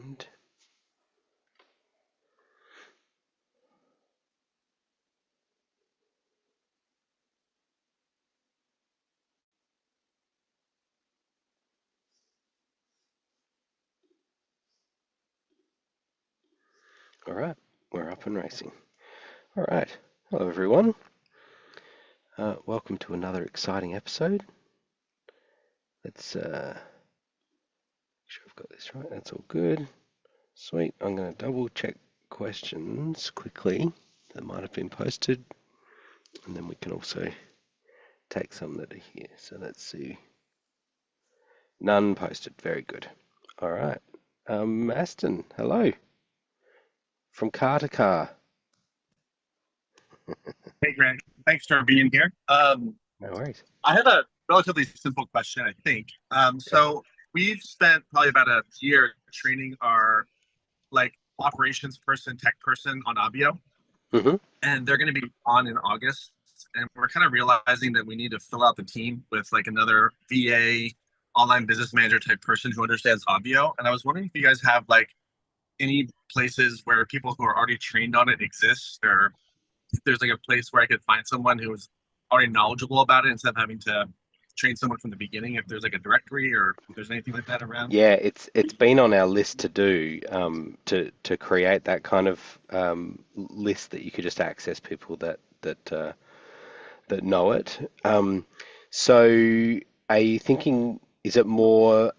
And all right, we're up and racing. All right, hello everyone. Welcome to another exciting episode. Let's make sure I've got this right. That's all good. Sweet. I'm going to double check questions quickly that might have been posted, and then we can also take some that are here. So let's see. None posted. Very good. All right. Aston, hello from car to car. Hey, Grant. Thanks for being here. No worries. I have a relatively simple question, I think. Okay. So we've spent probably about a year training our operations person, tech person on Obvio, Mhm. and they're going to be on in August. And we're kind of realizing that we need to fill out the team with like another VA, online business manager type person who understands Obvio. And I was wondering if you guys have like any places where people who are already trained on it exist, or if there's like a place where I could find someone who's already knowledgeable about it instead of having to train someone from the beginning. If there's like a directory or if there's anything like that around. Yeah, it's been on our list to do to create that kind of list that you could just access people that know it. So are you thinking, is it more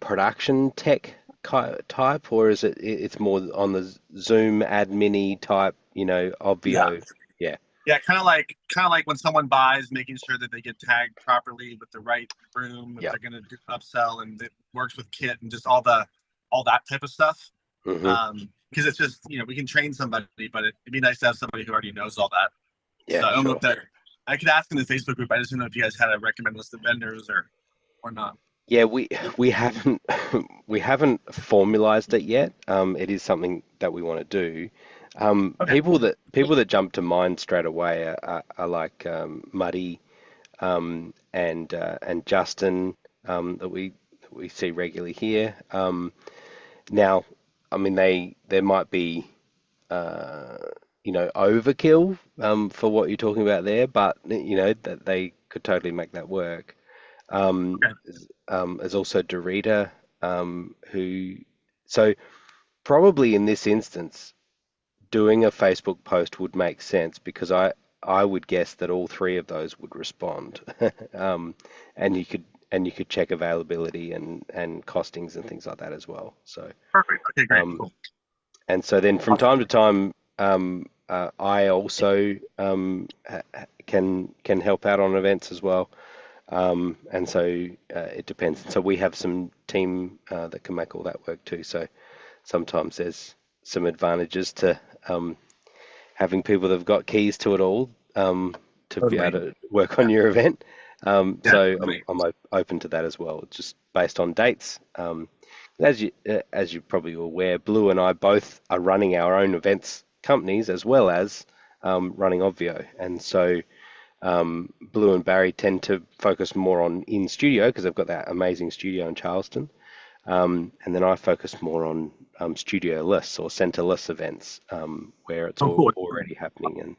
production tech type, or is it's more on the Zoom admin type, Yeah. Obvio? Yeah, Yeah, kind of like when someone buys, making sure that they get tagged properly with the right room if yeah. they're going to do upsell, and it works with Kit and just all that type of stuff. Hmm. Because it's just we can train somebody, but it'd be nice to have somebody who already knows all that. So Yeah, I don't know if sure. that I could ask in the Facebook group. I just don't know if you guys had a recommend list of vendors or not. Yeah, we haven't we haven't formalized it yet. It is something that we want to do. Okay. People that jump to mind straight away are like Muddy and Justin that we see regularly here. Now, I mean there might be uh, overkill for what you're talking about there, but that they could totally make that work. Okay. There's also Dorita, who, so probably in this instance, doing a Facebook post would make sense because I would guess that all three of those would respond, um, and you could check availability and costings and things like that as well. So Perfect. Okay. Great. um, Cool. and so then from Awesome. time to time, I also can help out on events as well. And so it depends. And so we have some team that can make all that work too. So sometimes there's some advantages to having people that've got keys to it all to be able Totally. to work on your event. Yeah. So Totally. I'm open to that as well, just based on dates. As you probably aware, Blue and I both are running our own events companies as well as running Obvio, and so Blue and Barry tend to focus more on in studio because they've got that amazing studio in Charleston. And then I focus more on studio-less or center-less events where it's Oh, all cool. already happening,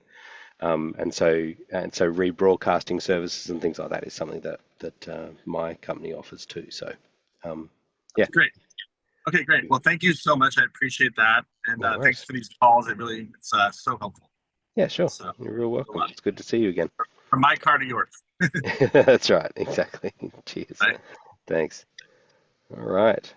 and so rebroadcasting services and things like that is something that my company offers too. So yeah, That's great. Okay, great. Well, thank you so much. I appreciate that, and no thanks worries. for these calls. It's so helpful. Yeah, sure. So You're real a welcome. lot It's good to see you again. from my car to yours. That's right. Exactly. Cheers. Right? Thanks. All right.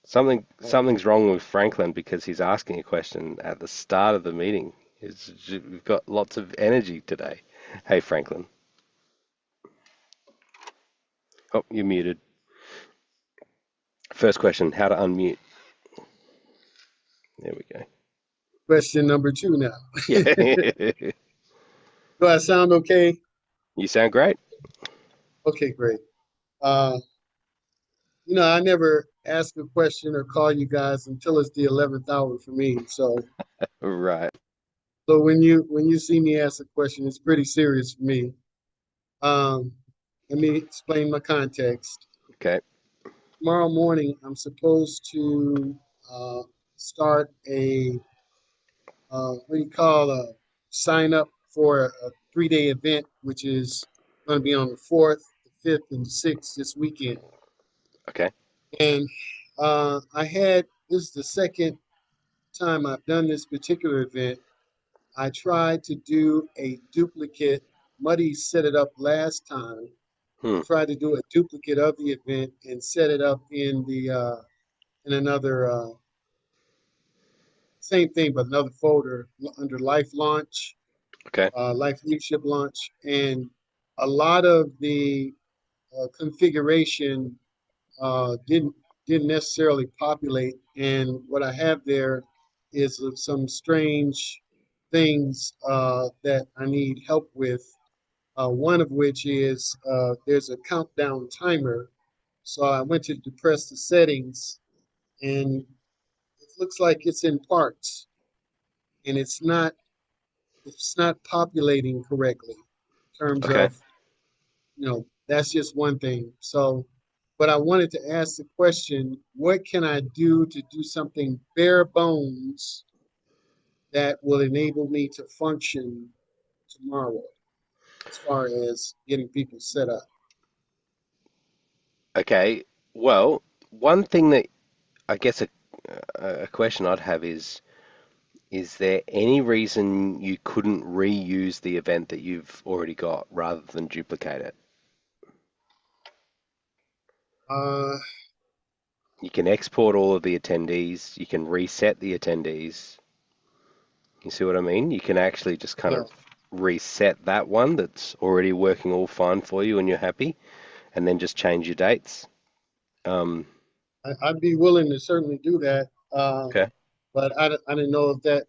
Something's wrong with Franklin because he's asking a question at the start of the meeting. We've got lots of energy today. Hey, Franklin. Oh, you're muted. First question, how to unmute. There we go. Question number two now. Yeah. Do I sound okay? You sound great. Okay, great. Uh, I never ask a question or call you guys until it's the 11th hour for me. Right. So when you see me ask a question, it's pretty serious for me. Um, Let me explain my context. Okay. Tomorrow morning, I'm supposed to uh, start a what do you call a sign up for a 3-day event, which is going to be on the 4th, the 5th, and the 6th this weekend. Okay. And I had this is the second time I've done this particular event. I tried to do a duplicate. Muddy set it up last time. Hmm. Tried to do a duplicate of the event and set it up in another same thing, but another folder under Life Launch, Okay. Life Leadership Launch, and a lot of the configuration didn't necessarily populate. And what I have there is some strange things that I need help with. One of which is there's a countdown timer. So I went to depress the settings, and it looks like it's in parts, and it's not populating correctly in terms Okay. of, that's just one thing. So, but I wanted to ask the question, what can I do to do something bare bones that will enable me to function tomorrow as far as getting people set up? Okay. Well, one thing that I guess a question I'd have is there any reason you couldn't reuse the event that you've already got rather than duplicate it? Uh, You can export all of the attendees, you can reset the attendees. You see what I mean? You can actually just kind yeah, of reset that one that's already working all fine for you and you're happy, and then just change your dates. Um, I'd be willing to certainly do that. okay. But I didn't know if that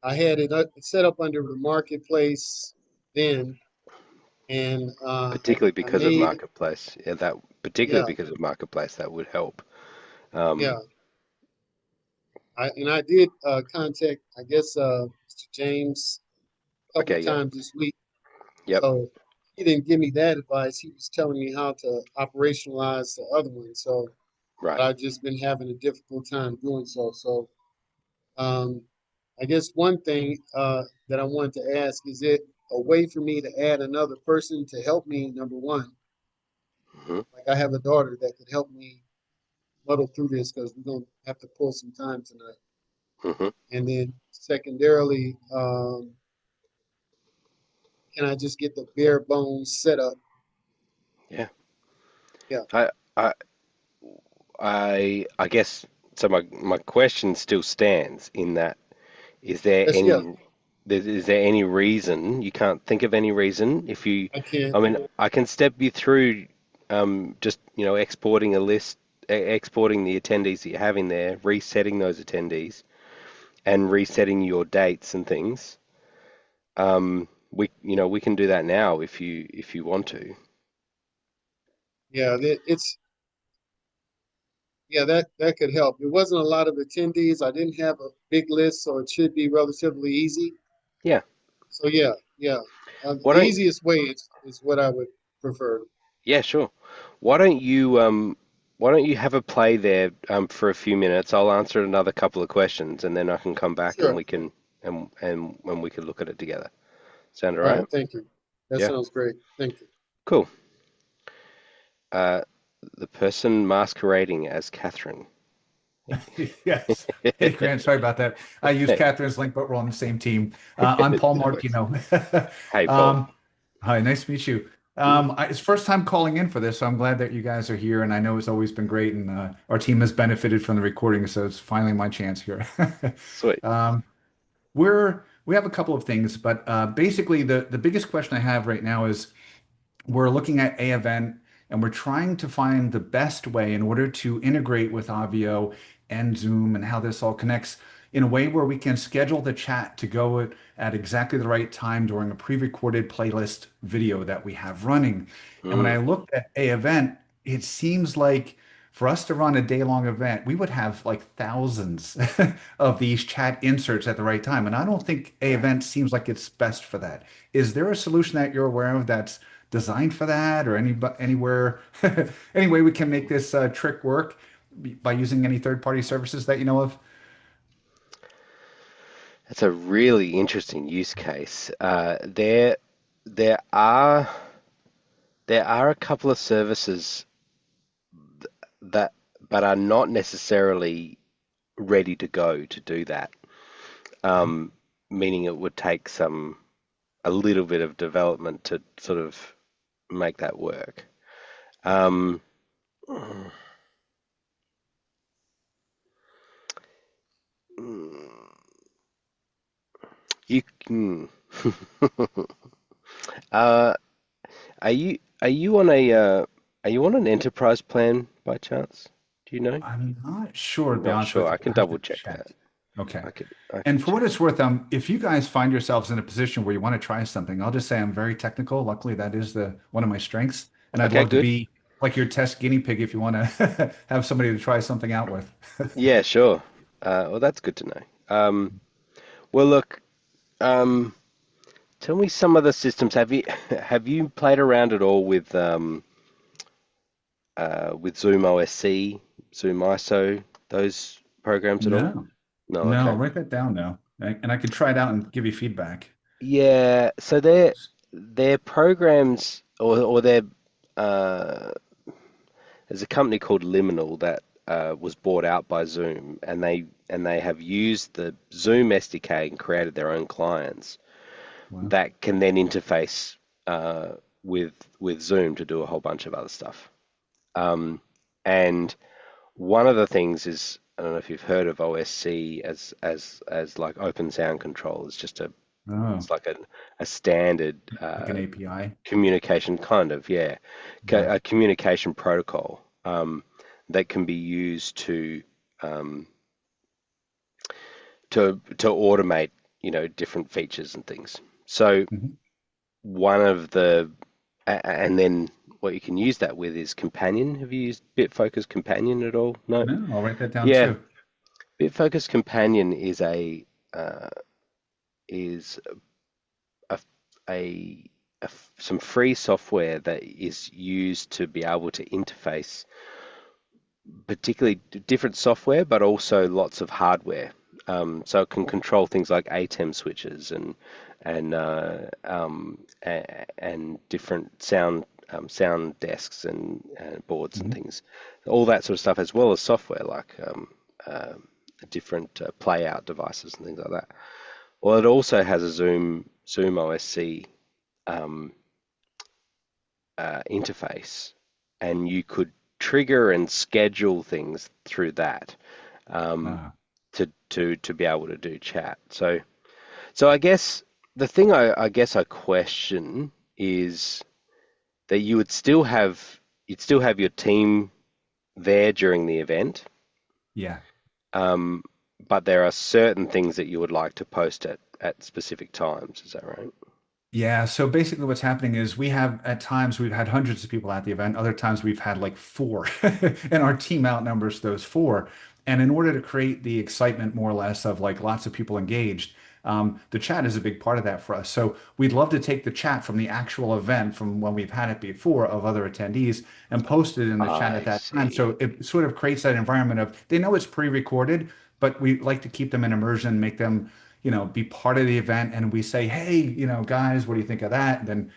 I had it set up under the marketplace then, and Particularly I because of made Marketplace. Yeah, that particularly yeah, because of Marketplace, that would help. Um, yeah. I did contact, I guess, Mr. James a couple okay, of yep, times this week. yep, So he didn't give me that advice. He was telling me how to operationalize the other one. So, but right. I've just been having a difficult time doing so. So, um, I guess one thing that I wanted to ask, is it a way for me to add another person to help me? Number one, Hmm. like I have a daughter that could help me muddle through this because we're gonna have to pull some time tonight. Hmm. And then secondarily, can I just get the bare bones setup? Yeah. Yeah. I, I, I guess so. My question still stands in that. Is there Yes, yeah. any is there any reason you can't think of any reason if you? I can't. I mean, I can step you through just exporting a list, exporting the attendees that you have in there, resetting those attendees, and resetting your dates and things. We can do that now if you want to. Yeah, yeah, that could help. It wasn't a lot of attendees. I didn't have a big list, so it should be relatively easy. Yeah. So yeah, yeah. Why The don't easiest way is what I would prefer. Yeah, sure. Why don't you why don't you have a play there for a few minutes? I'll answer another couple of questions and then I can come back and Sure. we can and when we can look at it together. Sound all All right? right. Thank you. That Yeah. sounds great. Thank you. Cool. Uh, the person masquerading as Catherine. Yes. Hey, Grant, sorry about that. I use Catherine's link, but we're on the same team. I'm Paul No worries. Martino. Hey, Paul. Um, Hi, nice to meet you. Mm, It's first time calling in for this, so I'm glad that you guys are here, and I know it's always been great, and our team has benefited from the recording, so it's finally my chance here. sweet. Um, we have a couple of things, but basically the biggest question I have right now is we're looking at a event and we're trying to find the best way in order to integrate with Avio and Zoom and how this all connects in a way where we can schedule the chat to go at exactly the right time during a pre-recorded playlist video that we have running. And when Mm, I looked at a event, it seems like for us to run a day-long event, we would have like thousands of these chat inserts at the right time. And I don't think a right. event seems like it's best for that. Is there a solution that you're aware of that's designed for that or anywhere any way we can make this trick work by using any third-party services that you know of? That's a really interesting use case. There are a couple of services that, but are not necessarily ready to go to do that. Meaning it would take a little bit of development to sort of make that work. Um, you can. uh, are you on an enterprise plan by chance? Do you know? I'm not sure, to be Not honest sure. with you. I can I have to double check check. that. Okay. I And can for what check. it's worth, if you guys find yourselves in a position where you want to try something, I'll just say I'm very technical. Luckily, that is the one of my strengths, and I'd Okay, love to good. be like your test guinea pig if you want to have somebody to try something out with. Yeah, sure. Well, that's good to know. Well, look. Um, Tell me some of the systems. Have you played around at all with Zoom OSC, Zoom ISO, those programs at all? No, No, no, I'll okay. write that down now, and I could try it out and give you feedback. Yeah, so they're programs or they're uh, there's a company called Liminal that was bought out by Zoom, and they have used the Zoom SDK and created their own clients Wow. that can then interface uh, with Zoom to do a whole bunch of other stuff. And one of the things is, I don't know if you've heard of OSC as like open sound control. Oh, It's like a standard like an API. communication kind of, yeah, Yeah. a communication protocol that can be used um, to automate, different features and things. So Mhm. one of and then what you can use that with is Companion. Have you used Bitfocus Companion at all? No. No, I'll write that down Yeah, too. Bitfocus Companion uh, is a, a, some free software that is used to be able to interface particularly different software, but also lots of hardware. So it can control things like ATEM switches and and different sound desks and boards and Mhm. things, all that sort of stuff, as well as software like uh, different play out devices and things like that. Well, it also has a Zoom OSC um, interface, and you could trigger and schedule things through that um, Ah, to be able to do chat. So I guess the thing I guess I question is that you'd still have your team there during the event, yeah. um, but there are certain things that you would like to post at specific times. Is that right? Yeah, so basically what's happening is we have at times we've had hundreds of people at the event, other times we've had like four, and our team outnumbers those four. And in order to create the excitement more or less of like lots of people engaged, the chat is a big part of that for us. So we'd love to take the chat from the actual event from when we've had it before of other attendees and post it in the chat at I that time. see. So it sort of creates that environment of they know it's pre-recorded, but we like to keep them in immersion, make them be part of the event and we say, hey, guys, what do you think of that? And then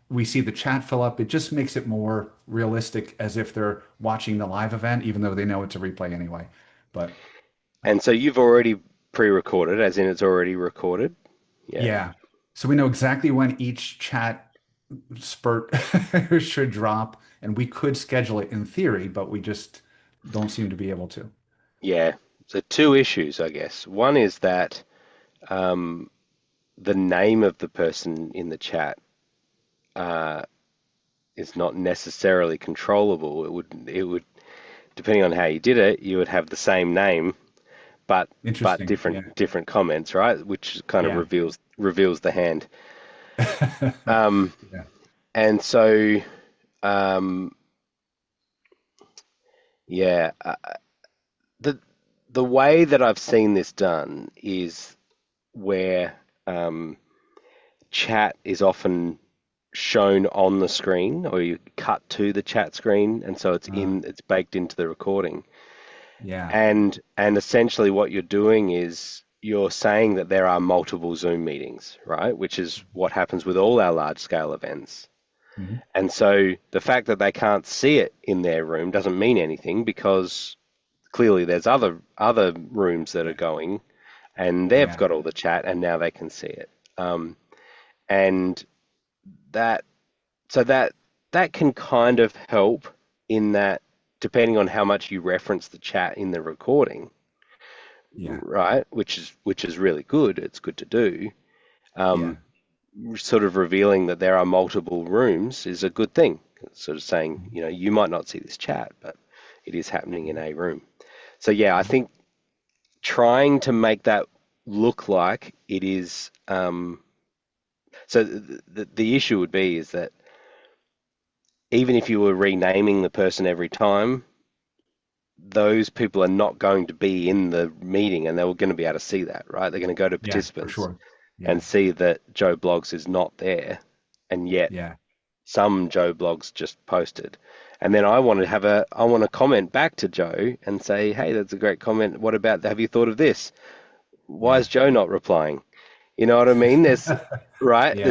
we see the chat fill up. It just makes it more realistic as if they're watching the live event, even though they know it's a replay anyway. But And so you've already pre-recorded, as in it's already recorded? Yeah. yeah, so we know exactly when each chat spurt should drop, and we could schedule it in theory, but we just don't seem to be able to. Yeah. So two issues, I guess. One is that um, the name of the person in the chat uh, is not necessarily controllable. It would, depending on how you did it, you would have the same name, but Interesting. Yeah. different comments, right? Which kind of Yeah. reveals the hand. Um, Yeah. and so, um, yeah, the the way that I've seen this done is where um, chat is often shown on the screen, or you cut to the chat screen, and so Uh, it's baked into the recording. Yeah. And essentially what you're doing is you're saying that there are multiple Zoom meetings, right? Which is what happens with all our large scale events. Hmm. And so the fact that they can't see it in their room doesn't mean anything, because clearly there's other rooms that are Yeah. going, and they've Yeah. got all the chat and now they can see it. And that so that can kind of help in that, depending on how much you reference the chat in the recording, Yeah. right? Which is really good. It's good to do. Yeah. Um, Sort of revealing that there are multiple rooms is a good thing. It's sort of saying, Mhm. you might not see this chat, but it is happening in a room. So yeah, I think trying to make that look like it is. So the issue would be is that even if you were renaming the person every time, those people are not going to be in the meeting, and they're going to be able to see that, right? They're going to go to Yeah, for participants sure. and Yeah. see that Joe Blogs is not there, and yet Yeah. some Joe Blogs just posted. And then I want to comment back to Joe and say, hey, that's a great comment. What about, have you thought of this? Why is Yeah. Joe not replying? You know what I mean? There's right. Yeah.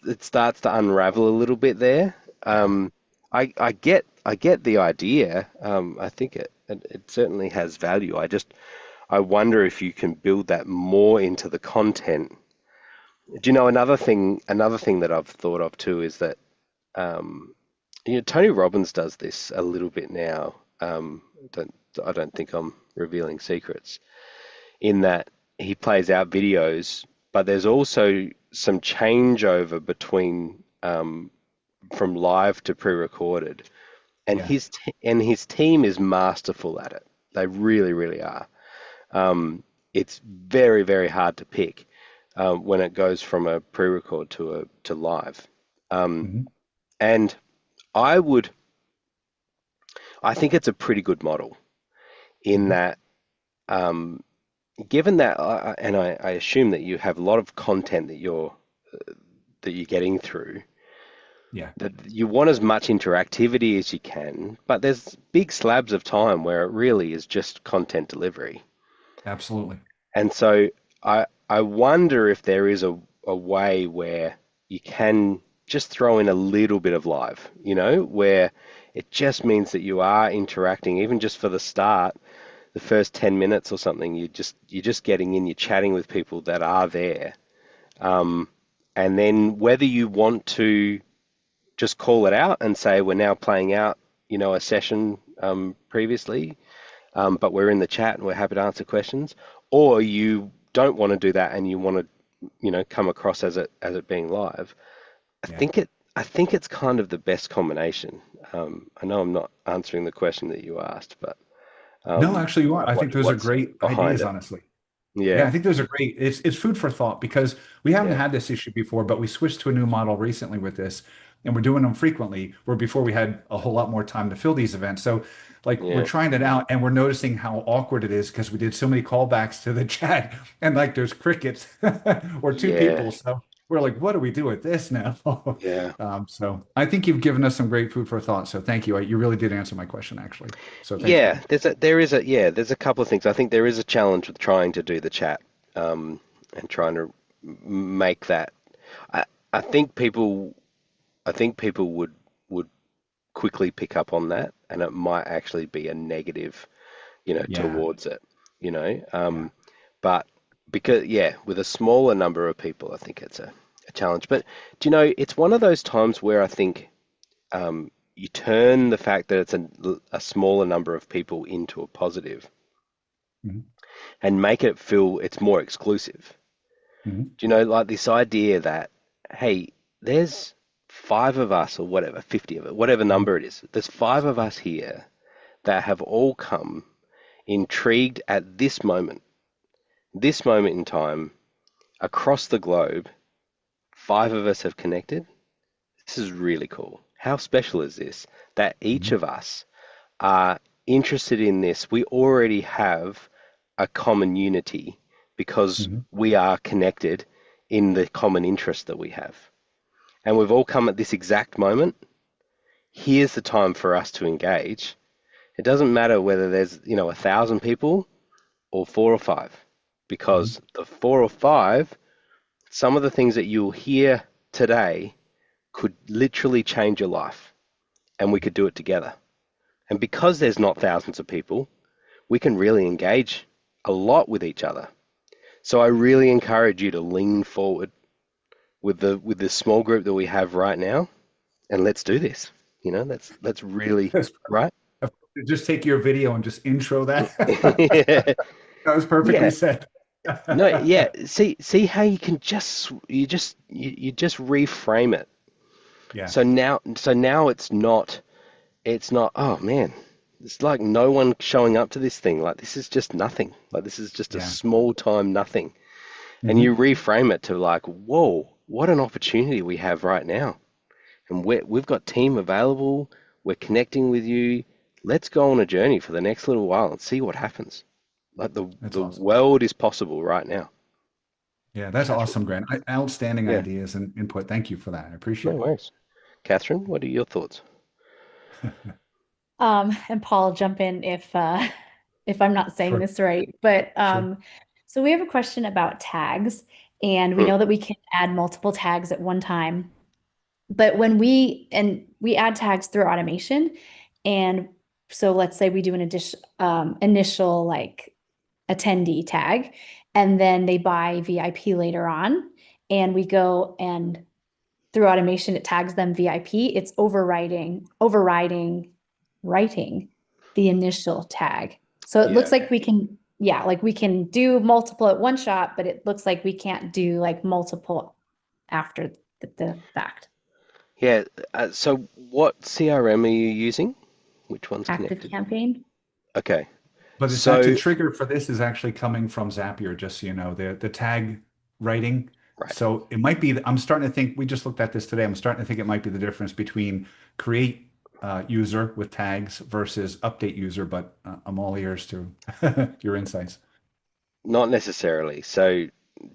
It starts to unravel a little bit there. Yeah. I get the idea. I think it certainly has value. I wonder if you can build that more into the content. Do you know another thing that I've thought of too is that um, Tony Robbins does this a little bit now. Don't I don't think I'm revealing secrets in that he plays out videos, but there's also some changeover between from live to pre-recorded, and Yeah. his team is masterful at it. They really, really are. It's very, very hard to pick when it goes from a pre-record to live. Um, Hmm. and I would, I think it's a pretty good model in Hmm. that, um, given that, and I assume that you have a lot of content that you're getting through, Yeah. that you want as much interactivity as you can, but there's big slabs of time where it really is just content delivery. Absolutely. And so I wonder if there is a way where you can just throw in a little bit of live, where it just means that you are interacting, even just for the start, the first 10 minutes or something, you're just getting in, you're chatting with people that are there. Um, and then whether you want to just call it out and say we're now playing out, a session previously, but we're in the chat and we're happy to answer questions, or you don't want to do that and you want to, come across as it being live. I Yeah. think it I think it's kind of the best combination. I know I'm not answering the question that you asked, but No, actually, you are. I think those are what's great behind ideas, it? honestly. Yeah, Yeah, I think those are great. It's food for thought because we haven't yeah, had this issue before, but we switched to a new model recently with this, and we're doing them frequently, where before we had a whole lot more time to fill these events. So, like, we're yeah, trying it out, and we're noticing how awkward it is because we did so many callbacks to the chat, and like there's crickets or two yeah, people. So we're like, what do we do with this now? yeah. So I think you've given us some great food for thought. So thank you. You really did answer my question, actually. So thanks, Yeah, buddy. there's a couple of things. I think there is a challenge with trying to do the chat, and trying to make that. I, I think people would quickly pick up on that, and it might actually be a negative, Yeah, towards it, you know. yeah, But because with a smaller number of people, I think it's a challenge. But it's one of those times where I think you turn the fact that it's a smaller number of people into a positive mhm, and make it feel it's more exclusive. mhm, Like this idea that, hey, there's five of us or whatever, 50 of it, whatever mhm, number it is, there's five of us here that have all come intrigued at this moment in time across the globe. Five of us have connected. This is really cool. How special is this? That each mhm, of us are interested in this. We already have a common unity because mhm. we are connected in the common interest that we have. And we've all come at this exact moment. Here's the time for us to engage It doesn't matter whether there's 1,000 people or 4 or 5, because the 4 or 5, some of the things that you'll hear today could literally change your life, and we could do it together. And because there's not thousands of people, we can really engage a lot with each other. So I really encourage you to lean forward with the small group that we have right now, and let's do this. Let's really, That's right? perfect. Just take your video and just intro that. Yeah. That was perfectly Yeah. said. No, yeah. See how you can just reframe it. Yeah. So now it's not, oh man, it's like no one showing up to this thing. Like, this is just nothing. Like, this is just a Yeah. small time nothing. And Mhm. you reframe it to like, whoa, what an opportunity we have right now. And we've got team available. We're connecting with you. Let's go on a journey for the next little while and see what happens. Like, That's the awesome. world is possible right now. Yeah, that's Catherine. awesome, Grant. Outstanding Yeah, ideas and input. Thank you for that. I no appreciate it. worries. Catherine, what are your thoughts? And Paul, jump in if I'm not saying Sure. this right. But Sure. so we have a question about tags, and we Hmm. know that we can add multiple tags at one time. But when we add tags through automation, and so let's say we do an initial like attendee tag, and then they buy VIP later on, and we go and through automation, it tags them VIP. It's overriding writing the initial tag. So it Yeah. looks like we can, yeah, like we can do multiple at one shot, but it looks like we can't do like multiple after the fact. Yeah. So what CRM are you using? Which one's Active connected? campaign. Okay. But it's the So, trigger for this is actually coming from Zapier, just so you know, the tag writing. right. So it might be, I'm starting to think, we just looked at this today. I'm starting to think it might be the difference between create user with tags versus update user, but I'm all ears to your insights. Not necessarily. So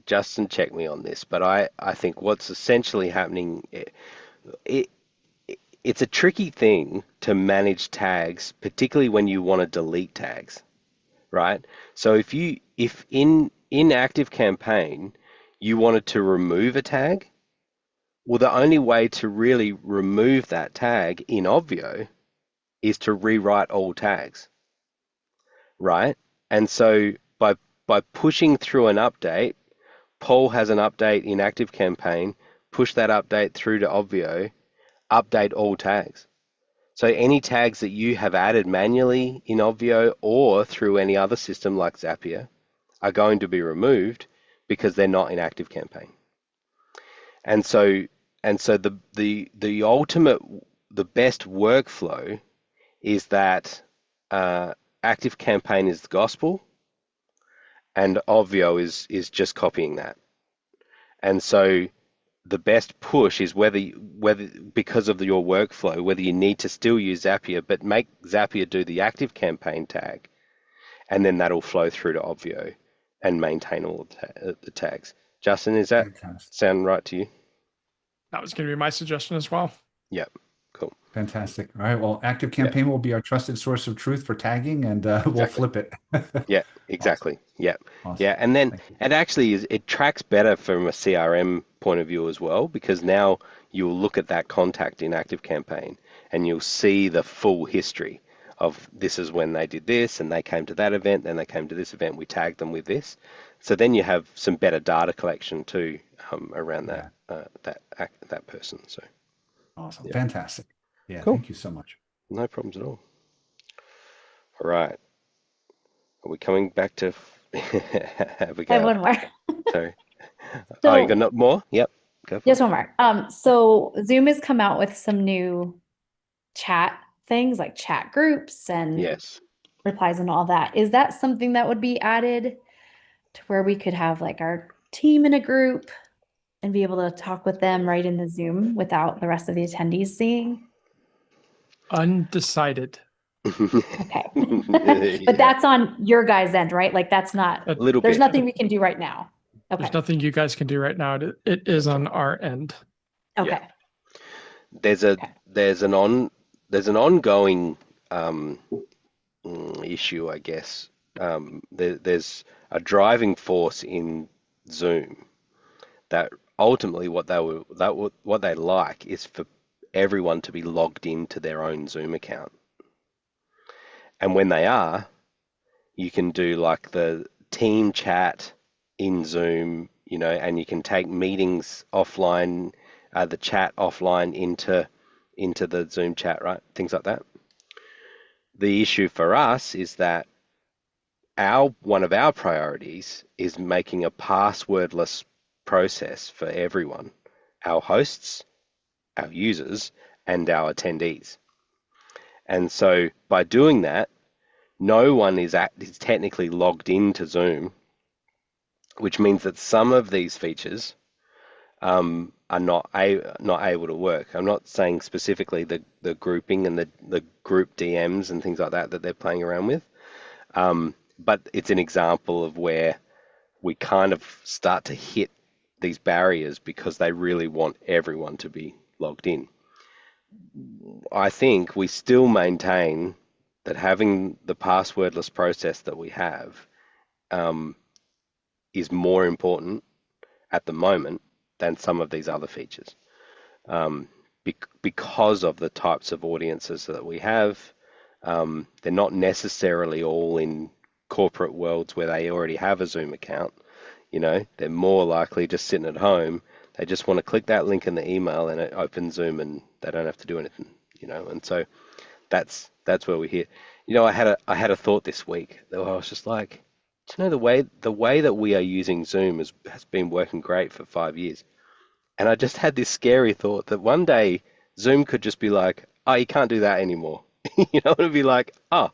Justin checked me on this, but I think what's essentially happening, it it's a tricky thing to manage tags, particularly when you want to delete tags, right? So if in active campaign you wanted to remove a tag, well, the only way to really remove that tag in Obvio is to rewrite all tags, right? And so by pushing through an update, Paul has an update in active campaign, push that update through to Obvio, update all tags. So any tags that you have added manually in Obvio or through any other system like Zapier are going to be removed because they're not in active campaign. And so the ultimate, the best workflow is that active campaign is the gospel and Obvio is just copying that. And so the best push is whether because of your workflow, whether you need to still use Zapier, but make Zapier do the active campaign tag, and then that'll flow through to Obvio and maintain all of the tags. Justin, is that Fantastic. sound right to you? That was going to be my suggestion as well. Yep. Cool. Fantastic. All right. Well, active Yeah. campaign will be our trusted source of truth for tagging, and we'll flip it. Yeah, exactly. Awesome. Yeah. Awesome. Yeah. And then Thank you. it actually it tracks better from a CRM point of view as well, because now you'll look at that contact in active campaign and you'll see the full history of this is when they did this and they came to that event, then they came to this event, we tagged them with this. So then you have some better data collection too around that that person. So Awesome. yeah. Fantastic. Yeah. Cool. Thank you so much. No problems at all. All right. Are we coming back to have a I have go? one more. Sorry. So, you got more? Yep. Go for just it. one more. So Zoom has come out with some new chat things like chat groups and Yes. replies and all that. Is that something that would be added to where we could have like our team in a group and be able to talk with them right in the Zoom without the rest of the attendees seeing? Undecided. Okay. Yeah. But that's on your guys' end, right? Like that's not, A little there's bit. nothing we can do right now. Okay. There's nothing you guys can do right now. It is on our end. Okay. There's an ongoing issue, I guess. There's a driving force in Zoom that ultimately what they like is for everyone to be logged into their own Zoom account. And when they are, you can do like the team chat in Zoom, and you can take meetings offline, the chat offline into the Zoom chat, right? Things like that. The issue for us is that one of our priorities is making a passwordless process for everyone, our hosts, our users, and our attendees. And so by doing that, no one is technically logged into Zoom, which means that some of these features are not able to work. I'm not saying specifically the grouping and the group DMs and things like that they're playing around with, but it's an example of where we kind of start to hit these barriers because they really want everyone to be logged in. I think we still maintain that having the passwordless process that we have is more important at the moment than some of these other features, because of the types of audiences that we have. They're not necessarily all in corporate worlds where they already have a Zoom account. They're more likely just sitting at home. They just want to click that link in the email and it opens Zoom and they don't have to do anything. And so that's where we hit. I had a thought this week that I was just like, the way that we are using Zoom has been working great for 5 years. And I just had this scary thought that one day Zoom could just be like, oh, you can't do that anymore. It'd be like, oh,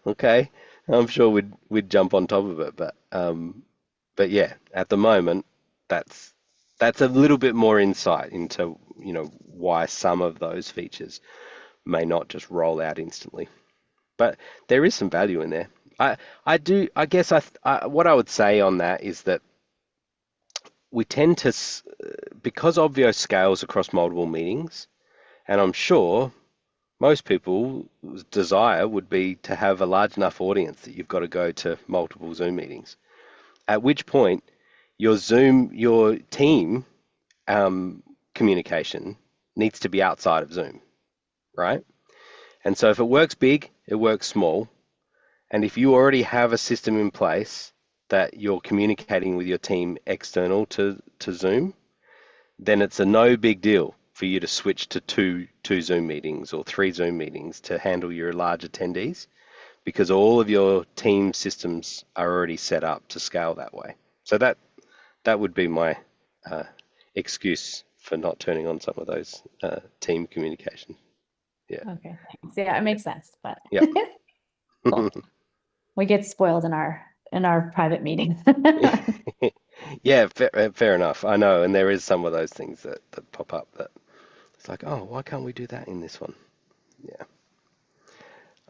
okay. I'm sure we'd jump on top of it, but yeah, at the moment, that's a little bit more insight into why some of those features may not just roll out instantly. But there is some value in there. I guess what I would say on that is that we tend to, because Obvio scales across multiple meetings, and I'm sure most people's desire would be to have a large enough audience that you've got to go to multiple Zoom meetings. At which point, your team communication needs to be outside of Zoom, right? And so if it works big, it works small. And if you already have a system in place that you're communicating with your team external to Zoom, then it's a no big deal for you to switch to two Zoom meetings or 3 Zoom meetings to handle your large attendees, because all of your team systems are already set up to scale that way. So that would be my excuse for not turning on some of those team communication. Yeah. Okay, thanks. Yeah, it makes sense, but Yeah. cool. We get spoiled in our private meetings. Yeah, fair enough. I know, and there is some of those things that pop up that it's like, oh, why can't we do that in this one? Yeah.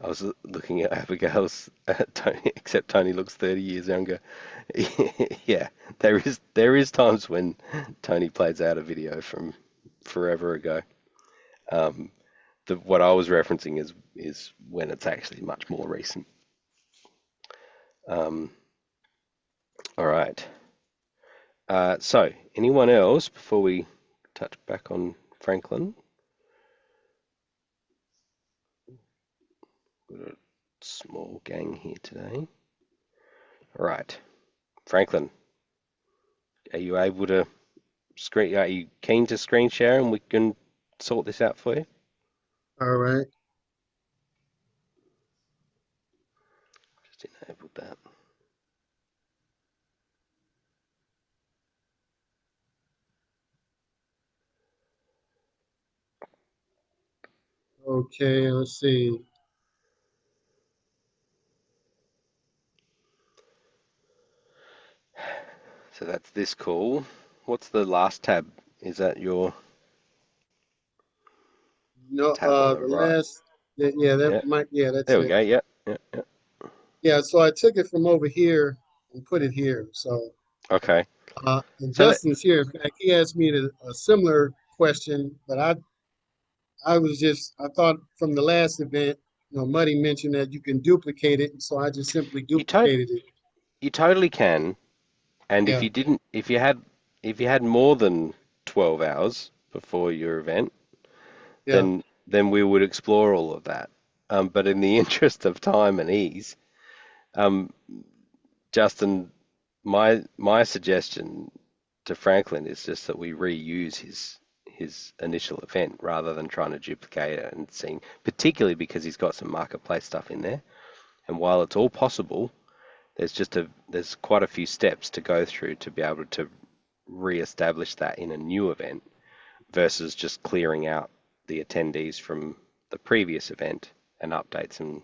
I was looking at Abigail's Tony, except Tony looks 30 years younger. Yeah, there is times when Tony plays out a video from forever ago. What I was referencing is when it's actually much more recent. All right. So, anyone else before we touch back on Franklin? Got a small gang here today. All right, Franklin, are you able to screen? Are you keen to screen share and we can sort this out for you? All right. Just enabled that. Okay, let's see. So that's this call. What's the last tab? Is that your No, tab on the the right? last, that's There we it. go. Yeah. Yeah, so I took it from over here and put it here. So, Okay. and So Justin's here. In fact, he asked me a similar question, but I thought from the last event, Muddy mentioned that you can duplicate it, so I just simply duplicated it. You totally can. And Yeah. if you had more than 12 hours before your event, Yeah. then we would explore all of that. But in the interest of time and ease, Justin, my suggestion to Franklin is just that we reuse his initial event rather than trying to duplicate it and seeing, particularly because he's got some marketplace stuff in there. And while it's all possible, there's quite a few steps to go through to be able to re-establish that in a new event versus just clearing out the attendees from the previous event and update some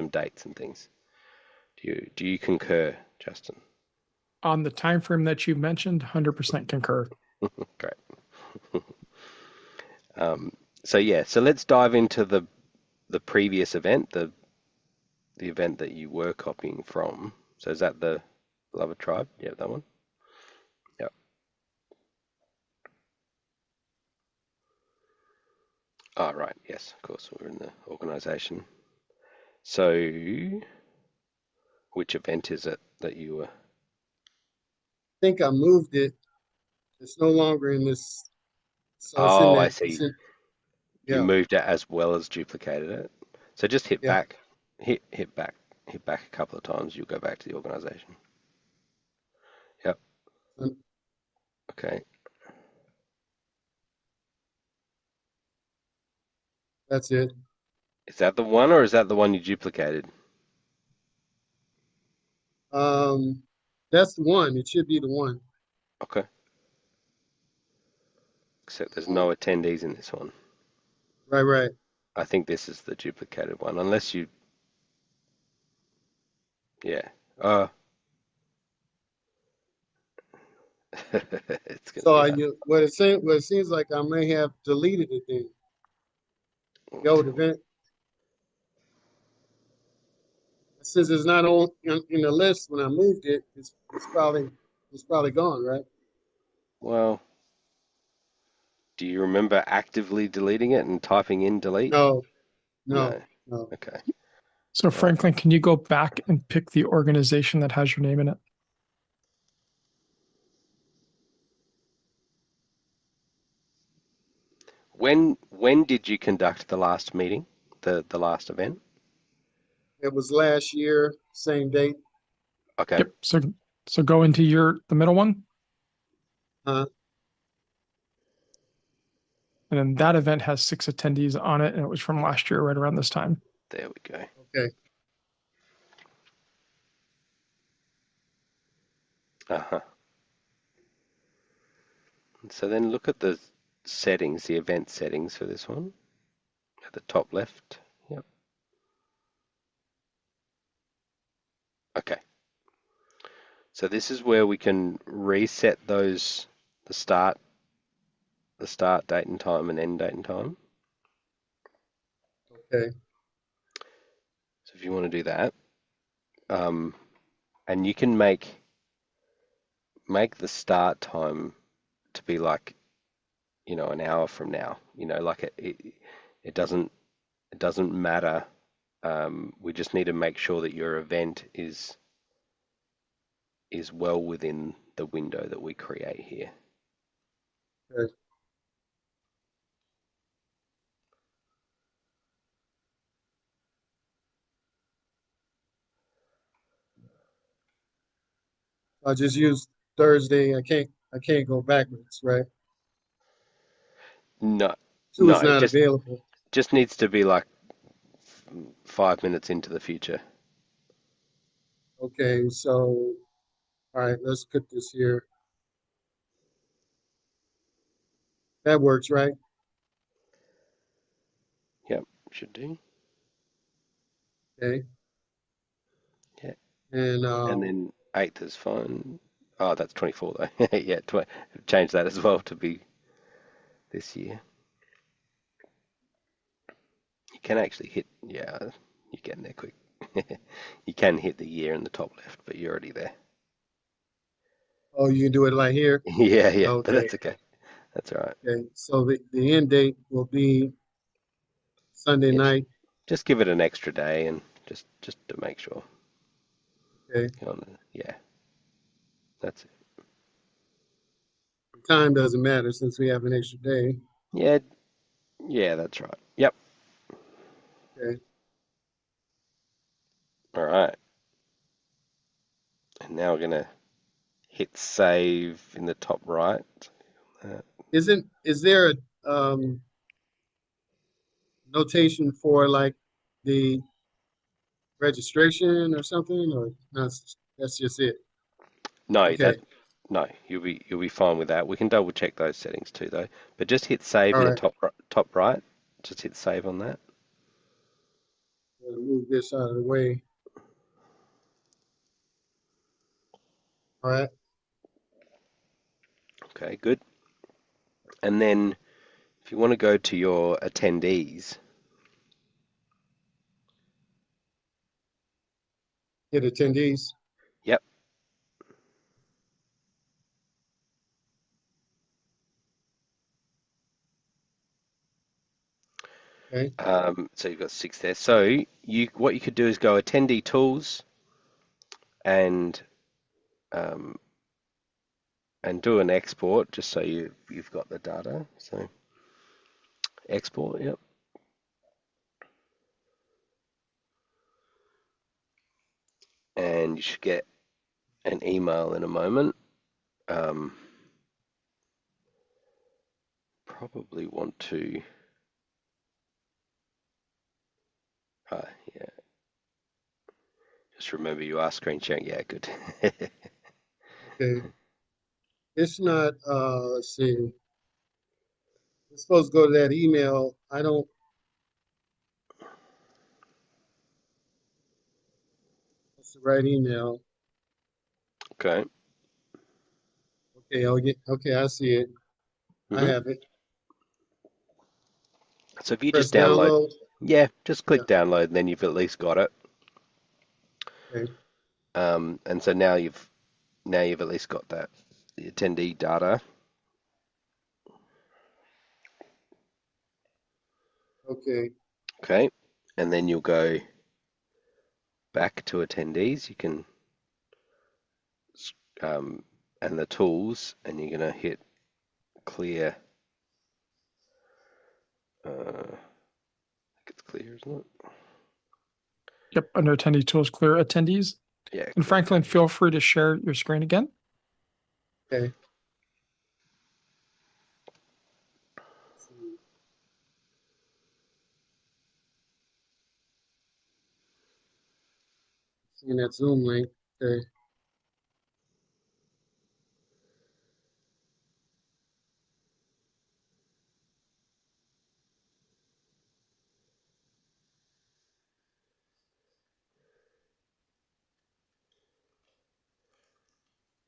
dates and things. Do you concur, Justin? On the time frame that you mentioned, 100% concur. Great. So let's dive into the previous event, the event that you were copying from. So is that the Beloved Tribe? Yeah, that one. Yep. Oh, right. Yes, of course. We're in the organization. So which event is it that you were? I think I moved it. It's no longer in this. So it's in Oh, I that. see. You Yeah. moved it as well as duplicated it. So just hit Yeah. back, hit back a couple of times. You'll go back to the organization. Yep. Okay. That's it. Is that the one, or is that the one you duplicated? That's the one. It should be the one. Okay. Except there's no attendees in this one. Right. I think this is the duplicated one, unless you. Yeah. It's gonna be hard. What it seems like I may have deleted it then. The old event. Since it's not on in the list when I moved it, it's probably gone, right? Well, do you remember actively deleting it and typing in delete? No. No. Okay. So Franklin, can you go back and pick the organization that has your name in it? When did you conduct the last meeting, the last event? It was last year, same date. Okay. Yep. So go into the middle one. Uh, And then that event has 6 attendees on it, and it was from last year, right around this time. There we go. okay. Uh-huh. So then look at the settings, the event settings for this one at the top left. Yep. Okay. So this is where we can reset those, the start date and time and end date and time. Okay. So if you want to do that, and you can make the start time to be like, an hour from now. Like it doesn't matter. We just need to make sure that your event is well within the window that we create here. Good. I just used Thursday. I can't go backwards, right? No, Two no, is it not available. just needs to be like 5 minutes into the future. Okay, so all right, let's put this here. That works, right? Yep, should do. Okay. Yeah. And then 8th is fine. Oh, that's 24 though. Yeah, change that as well to be this year. You can actually hit, yeah, you're getting there quick. You can hit the year in the top left, but you're already there. oh, you can do it like here. Yeah, but Okay. that's okay. That's all right. Okay, so the end date will be Sunday Yes. night. just give it an extra day and just to make sure. Okay. Yeah, that's it. Time doesn't matter since we have an extra day. Yeah, that's right. Yep. Okay. All right. And now we're gonna hit save in the top right. Is there a notation for like the registration or something, or that's just it? No, Okay. no, you'll be fine with that. We can double check those settings too, though. But just hit save All in the right. top right. Just hit save on that. Move this out of the way. All right. Okay, good. And then if you want to go to your attendees, Hit attendees. yep. Okay. So you've got 6 there. So what you could do is go attendee tools and do an export just so you've got the data. So export, yep. And you should get an email in a moment. Probably want to. Yeah. Just remember you are screen sharing. Yeah, good. Okay. It's not. Let's see. It's supposed to go to that email. I don't. That's the right email. Okay. Okay. I'll get. Okay. I see it. I hmm have it. So if you Press just download, download. yeah, just Yeah. click download, and then you've at least got it. Okay. And so now you've at least got that the attendee data. Okay. Okay. And then you'll go back to attendees. You can and the tools, and you're gonna hit clear. I think it's clear, isn't it? Yep, under attendee tools, clear attendees. Yeah. And Franklin, feel free to share your screen again. Okay. Seeing that Zoom link. Okay.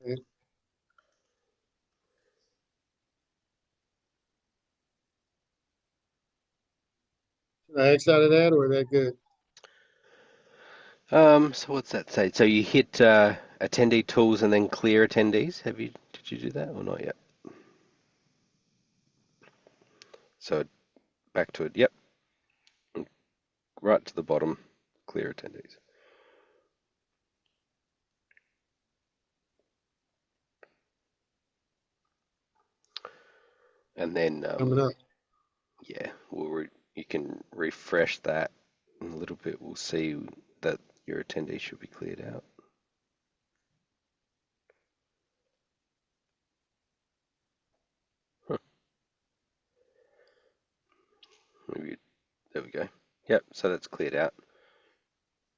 Okay. Should I X out of that or is that good? So what's that say? So you hit attendee tools and then clear attendees. Did you do that or not yet? So back to it. Yep. Right to the bottom, clear attendees. And then Coming up. yeah, you can refresh that in a little bit. We'll see that your attendee should be cleared out. Huh. Maybe there we go. Yep, so that's cleared out.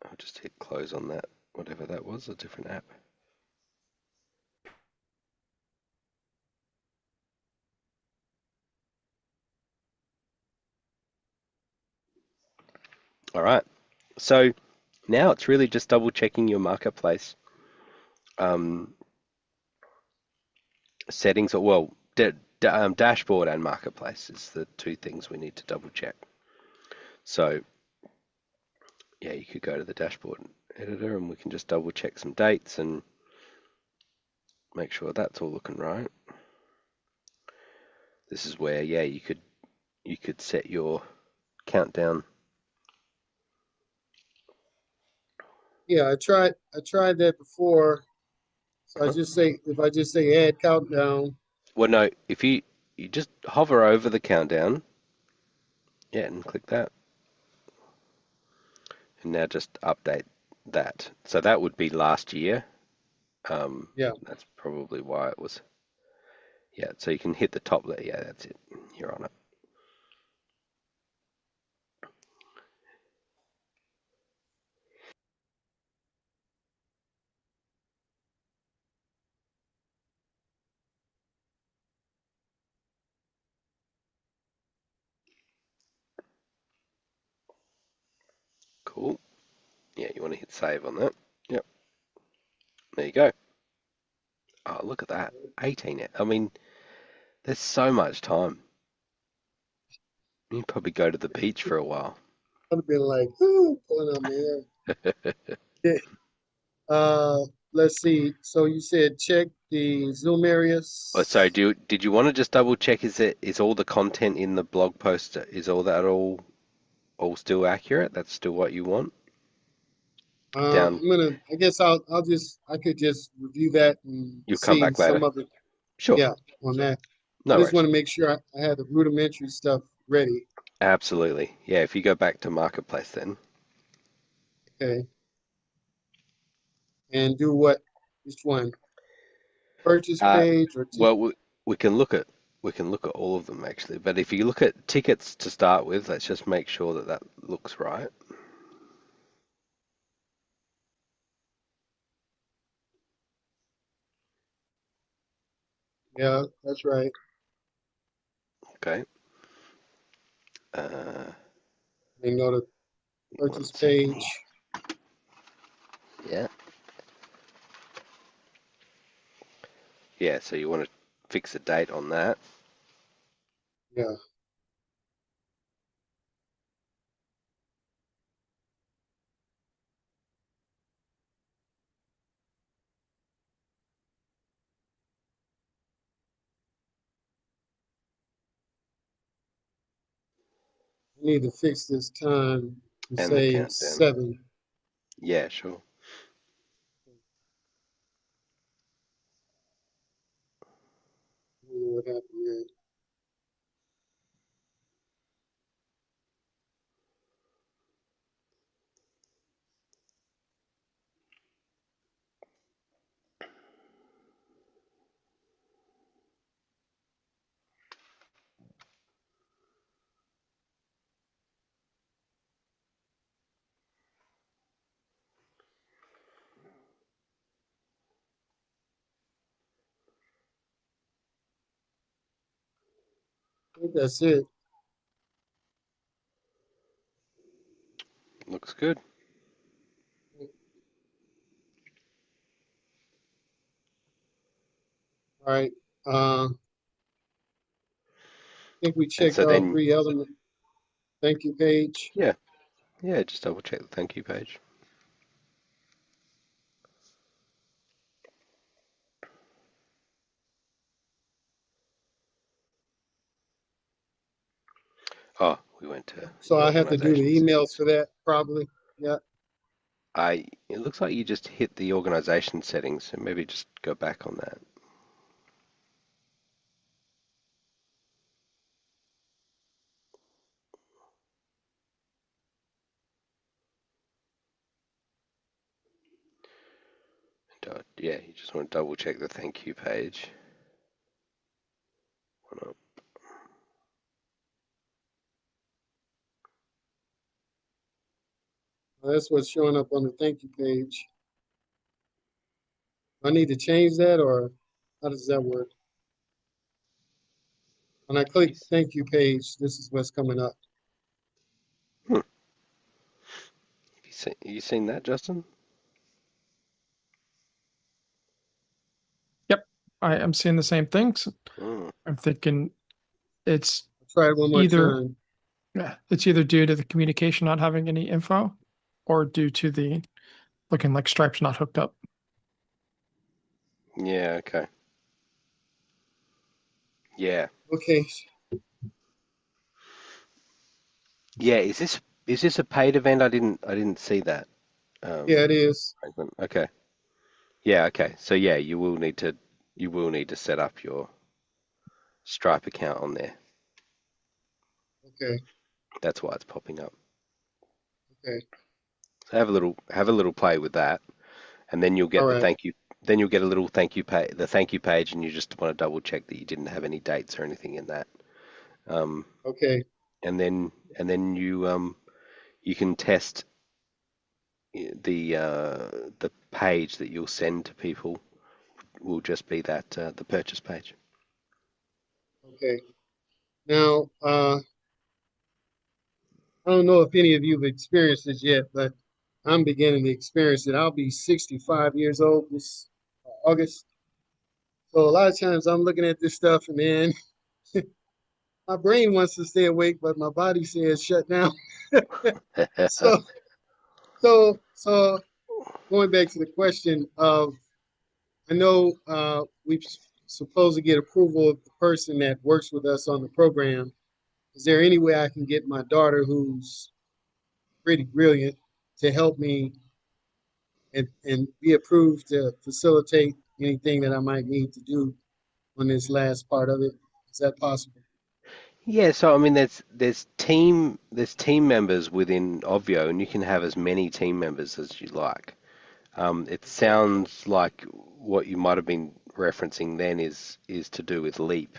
I'll just hit close on that, whatever that was, a different app. All right. So now it's really just double checking your marketplace settings, or well, dashboard and marketplace is the two things we need to double check. So yeah, you could go to the dashboard editor and we can just double check some dates and make sure that's all looking right. This is where, yeah, you could set your countdown Yeah, I tried that before. So if I just say add countdown, Well, no, if you just hover over the countdown, yeah, and click that, and now just update that. So that would be last year. yeah. That's probably why it was. Yeah, so you can hit the top there. Yeah, that's it. You're on it. Cool. Yeah, you want to hit save on that. Yep. There you go. Oh, look at that. 18. I mean, there's so much time. You probably go to the beach for a while. I'd have been like, ooh, pulling out my hair. Yeah. Let's see. So you said check the Zoom Oh, sorry, areas. did you want to just double check is all the content in the blog post, is all that all still accurate? That's still what you want? Down, I guess I could just review that and you'll come see back later. some of it. Sure. Yeah, on that. I No just want worries. to make sure I had the rudimentary stuff ready. Absolutely. Yeah, if you go back to Marketplace then. Okay. And do what? Which one? Purchase Uh, page or well, we can look at all of them actually, but if you look at tickets to start with, let's just make sure that that looks right. yeah, that's right. Okay. Uh, And go to One purchase second here. page. Yeah. Yeah, so you want to fix a date on that. Yeah. I need to fix this time to And the say countdown. 7. Yeah, sure. I don't know what happened here. I think that's it. Looks good. All right. I think we And checked so all then, 3 elements. Thank you page. yeah, yeah, just double check the thank you page. Oh, we went to So the I have to do the organization emails settings. for that probably. Yeah. It looks like you just hit the organization settings, so maybe just go back on that. Yeah, you just want to double check the thank you page. Hold on. That's what's showing up on the thank you page. I need to change that or how does that work? When I click thank you page, this is what's coming up. Hmm. You seen that, Justin? Yep. I am seeing the same things. Mm. I'm thinking it's I'll try it one more either time. it's either due to the communication not having any info or due to the looking like Stripe's not hooked up. Yeah, okay. Yeah. Okay. Yeah, is this a paid event? I didn't see that. Yeah, it is. Franklin? Okay. Yeah, okay. So yeah, you will need to set up your Stripe account on there. Okay. That's why it's popping up. Okay. So have a little play with that, and then you'll get All the right. thank you. Then you'll get a little thank you page, and you just want to double check that you didn't have any dates or anything in that. Okay. And then you can test the page that you'll send to people will just be that the purchase page. Okay. Now, I don't know if any of you have experienced this yet, but I'm beginning to experience it. I'll be 65 years old this August. So a lot of times I'm looking at this stuff and then my brain wants to stay awake, but my body says shut down. So, so going back to the question of, I know we're supposed to get approval of the person that works with us on the program. Is there any way I can get my daughter, who's pretty brilliant, to help me and be approved to facilitate anything that I might need to do on this last part of it? Is that possible? Yeah, so I mean, there's team members within Ovio, and you can have as many team members as you like. It Okay. sounds like what you might have been referencing then is to do with Leap.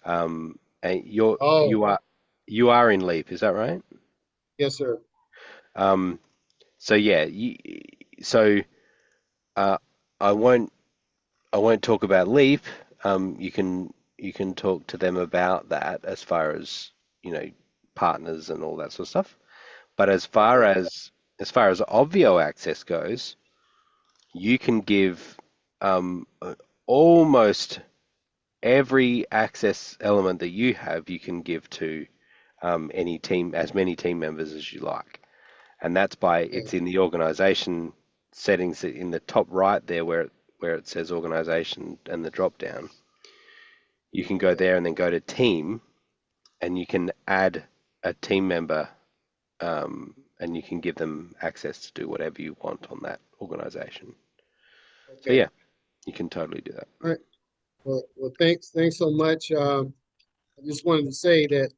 And Oh, you are in Leap, is that right? yes, sir. Um, so yeah, so uh, I won't talk about Leap. You can talk to them about that as far as partners and all that sort of stuff. But Okay. as far as Obvio access goes, you can give almost every access element that you have. You can give to any team, as many team members as you like, and that's by Okay. it's in the organization settings in the top right there where it says organization and the drop down. You can go Okay. there and then go to team, and you can add a team member, and you can give them access to do whatever you want on that organization. So Okay. yeah, you can totally do All right. Well, thanks so much. I just wanted to say that,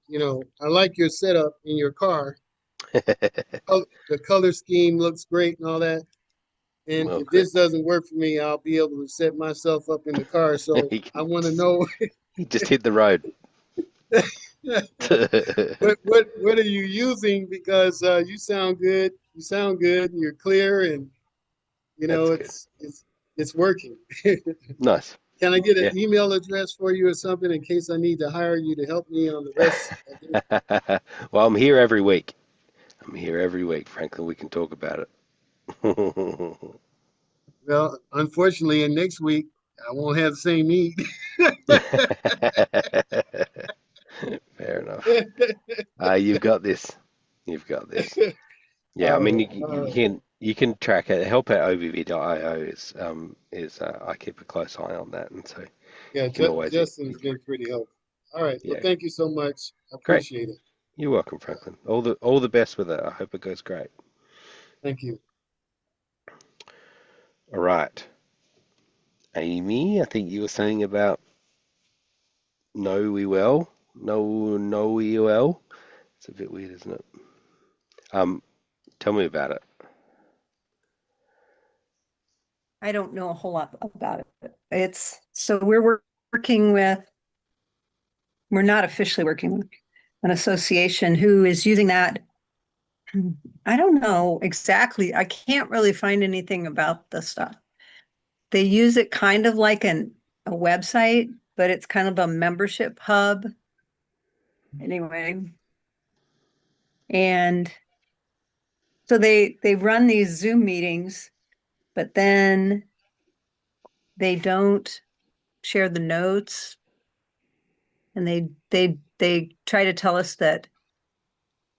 I like your setup in your car. that. The color scheme looks great and all that. And Well, if good. this doesn't work for me, I'll be able to set myself up in the car. So I want to know You just hit the road. what are you using? Because you sound good. You sound good, and you're clear, and That's good. it's working. Nice. Can I get an Yeah. email address for you or something in case I need to hire you to help me on the rest of it? Well, I'm here every week. I'm here every week, Franklin. We can talk about it. Well, unfortunately, in next week, I won't have the same need. Fair enough. You've got this. You've got this. Yeah, I All mean right. All right. you can track it. Help at ovv.io is I keep a close eye on that, and so Yeah, you can always Justin's been pretty helpful. All right. Well, yeah, thank you so much. I great. appreciate it. You're welcome, Franklin. All the best with it. I hope it goes great. Thank you. All right, Amy, I think you were saying about know we well, know we well. It's a bit weird, isn't it? Um, tell me about it. I don't know a whole lot about it. It's so we're working with, we're not officially working with an association who is using that. I don't know exactly. I can't really find anything about the stuff. They use it kind of like a website, but it's kind of a membership hub. Anyway, and so they run these Zoom meetings, but then they don't share the notes, and they try to tell us that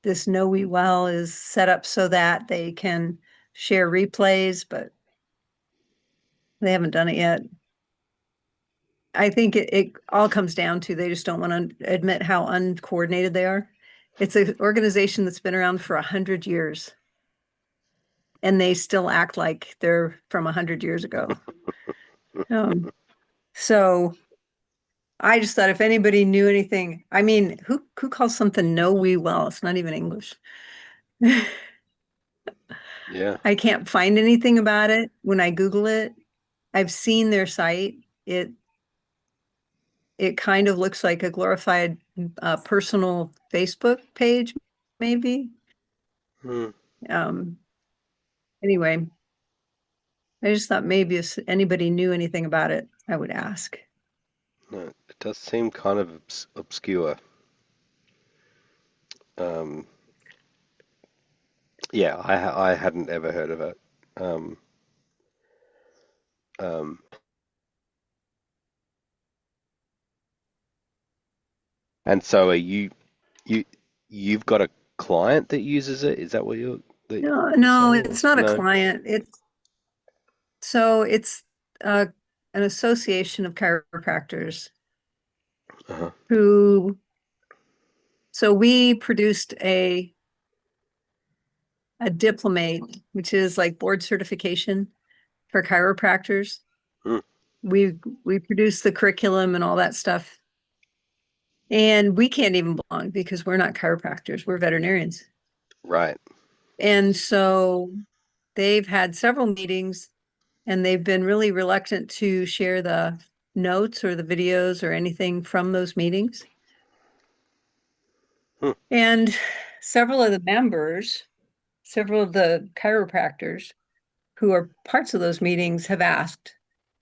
this Know We Well is set up so that they can share replays, but they haven't done it yet. I think it all comes down to they just don't want to admit how uncoordinated they are. It's an organization that's been around for 100 years. and they still act like they're from 100 years ago. So I just thought if anybody knew anything, I mean, who calls something know we well? It's not even English. Yeah. I can't find anything about it when I Google it. I've seen their site. It kind of looks like a glorified personal Facebook page, maybe. Hmm. Anyway, I just thought maybe if anybody knew anything about it, I would ask. No, it does seem kind of obscure. Yeah, I hadn't ever heard of it. And so are you've got a client that uses it? Is that what you're No, saying? it's not a No? client. It's an association of chiropractors Uh-huh. who, so we produced a diplomate, which is like board certification for chiropractors. Hmm. We produced the curriculum and all that stuff. And we can't even belong because we're not chiropractors, we're veterinarians. Right. And so they've had several meetings and they've been really reluctant to share the notes or the videos or anything from those meetings. Hmm. And several of the members, several of the chiropractors who are parts of those meetings have asked,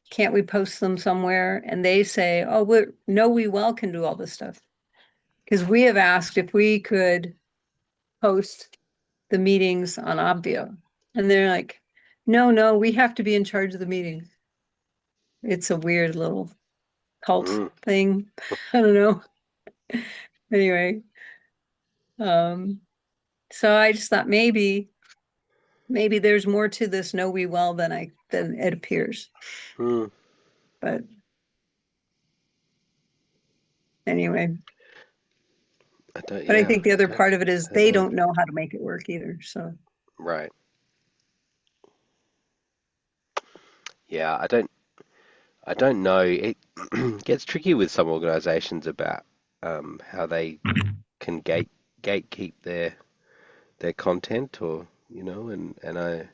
can't we post them somewhere? And they say, oh, we well can do all this stuff. Because we have asked if we could post the meetings on Obvio. And they're like, no, we have to be in charge of the meetings. It's a weird little cult thing. I don't know. Anyway, so I just thought maybe there's more to this know we well than it appears. But anyway, I think the other part of it is they don't know how to make it work either. So right. Yeah, I don't know. It gets tricky with some organizations about how they can gatekeep their content, or and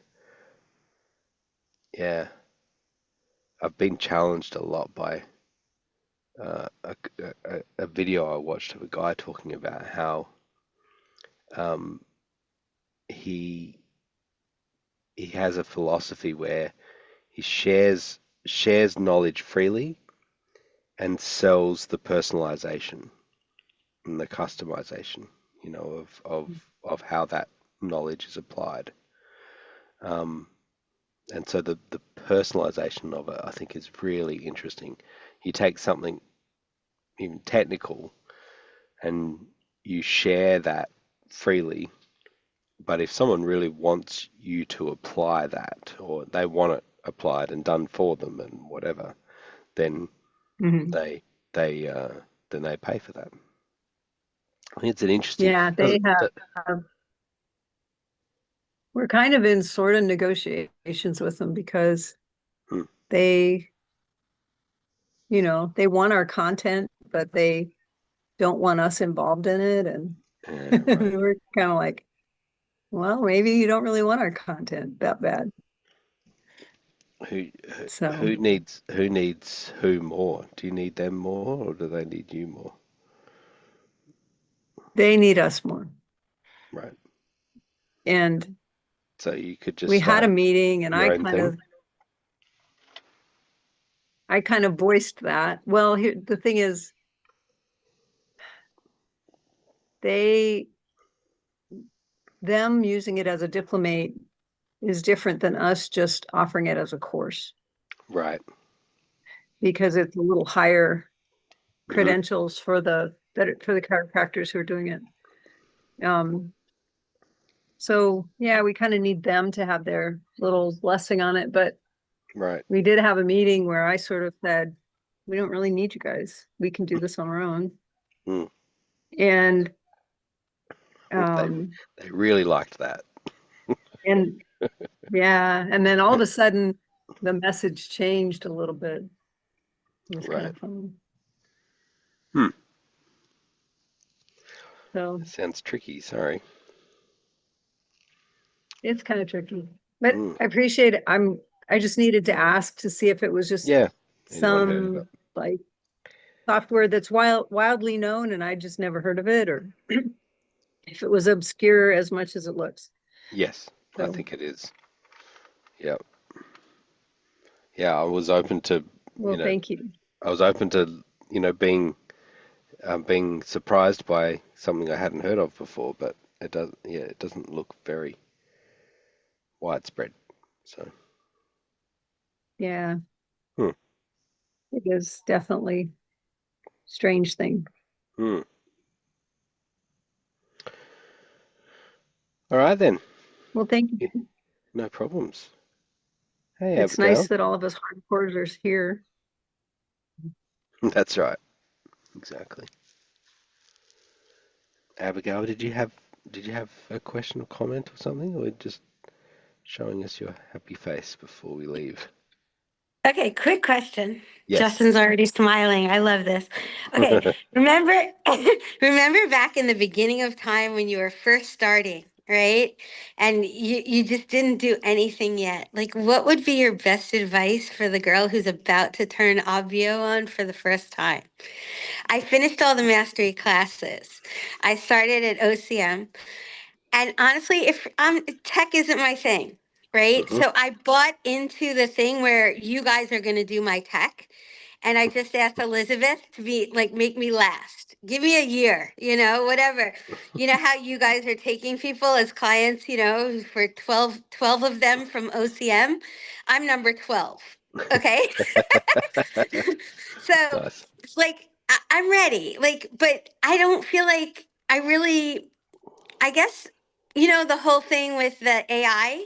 I've been challenged a lot by a video I watched of a guy talking about how he has a philosophy where he shares knowledge freely and sells the personalization and the customization, of how that knowledge is applied. And so the personalization of it, I think, is really interesting. You take something even technical and you share that freely, but if someone really wants you to apply that, or they want it applied and done for them and whatever, then they then they pay for that. I think it's an interesting. they have. We're kind of in sort of negotiations with them because they, they want our content, but they don't want us involved in it. And Right. we're kind of like, well, maybe you don't really want our content that bad. Who So needs who more? Do you need them more, or do they need you more? they need us more. Right. And So you could just we had a start meeting and your own thing. I kind of voiced that. Well, the thing is, them using it as a diplomate is different than us just offering it as a course. Right. Because it's a little higher credentials for the chiropractors who are doing it. So yeah, we kind of need them to have their little blessing on it, but Right. we did have a meeting where I sort of said, we don't really need you guys. We can do this on our own. And they really liked that. and Yeah, and then all of a sudden the message changed a little bit. It was kind Right. of fun. Hmm. So That sounds tricky. Sorry. it's kind of tricky, but Hmm. I appreciate it. I just needed to ask to see if it was just Yeah. Anyone heard of it? some like software that's wildly known and I just never heard of it, or if it was obscure as much as it looks. Yes, I So, think it is. Yeah. Yeah, I was open to, well, thank you. I was open to, being surprised by something I hadn't heard of before, but it doesn't look very widespread. So, Yeah, hmm. it is definitely strange thing. Hmm. All right then. Well, thank you. Yeah, no problems. Hey, It's nice Abigail. that all of us hardcores are here. That's right. Exactly. Abigail, did you have a question or comment or something, or just showing us your happy face before we leave? Okay, quick question. Yes. Justin's already smiling. I love this. Okay, remember remember back in the beginning of time when you were first starting, right? And you just didn't do anything yet. Like what would be your best advice for the girl who's about to turn Obvio on for the first time? I finished all the mastery classes. I started at OCM. And honestly, if tech isn't my thing, right? Hmm. So I bought into the thing where you guys are going to do my tech. And I just asked Elizabeth to be like, make me last. Give me a year, whatever. You know how you guys are taking people as clients, for 12 of them from OCM? I'm number 12. Okay. So Nice. it's like, I'm ready. Like, but I don't feel like I really I guess, the whole thing with the AI,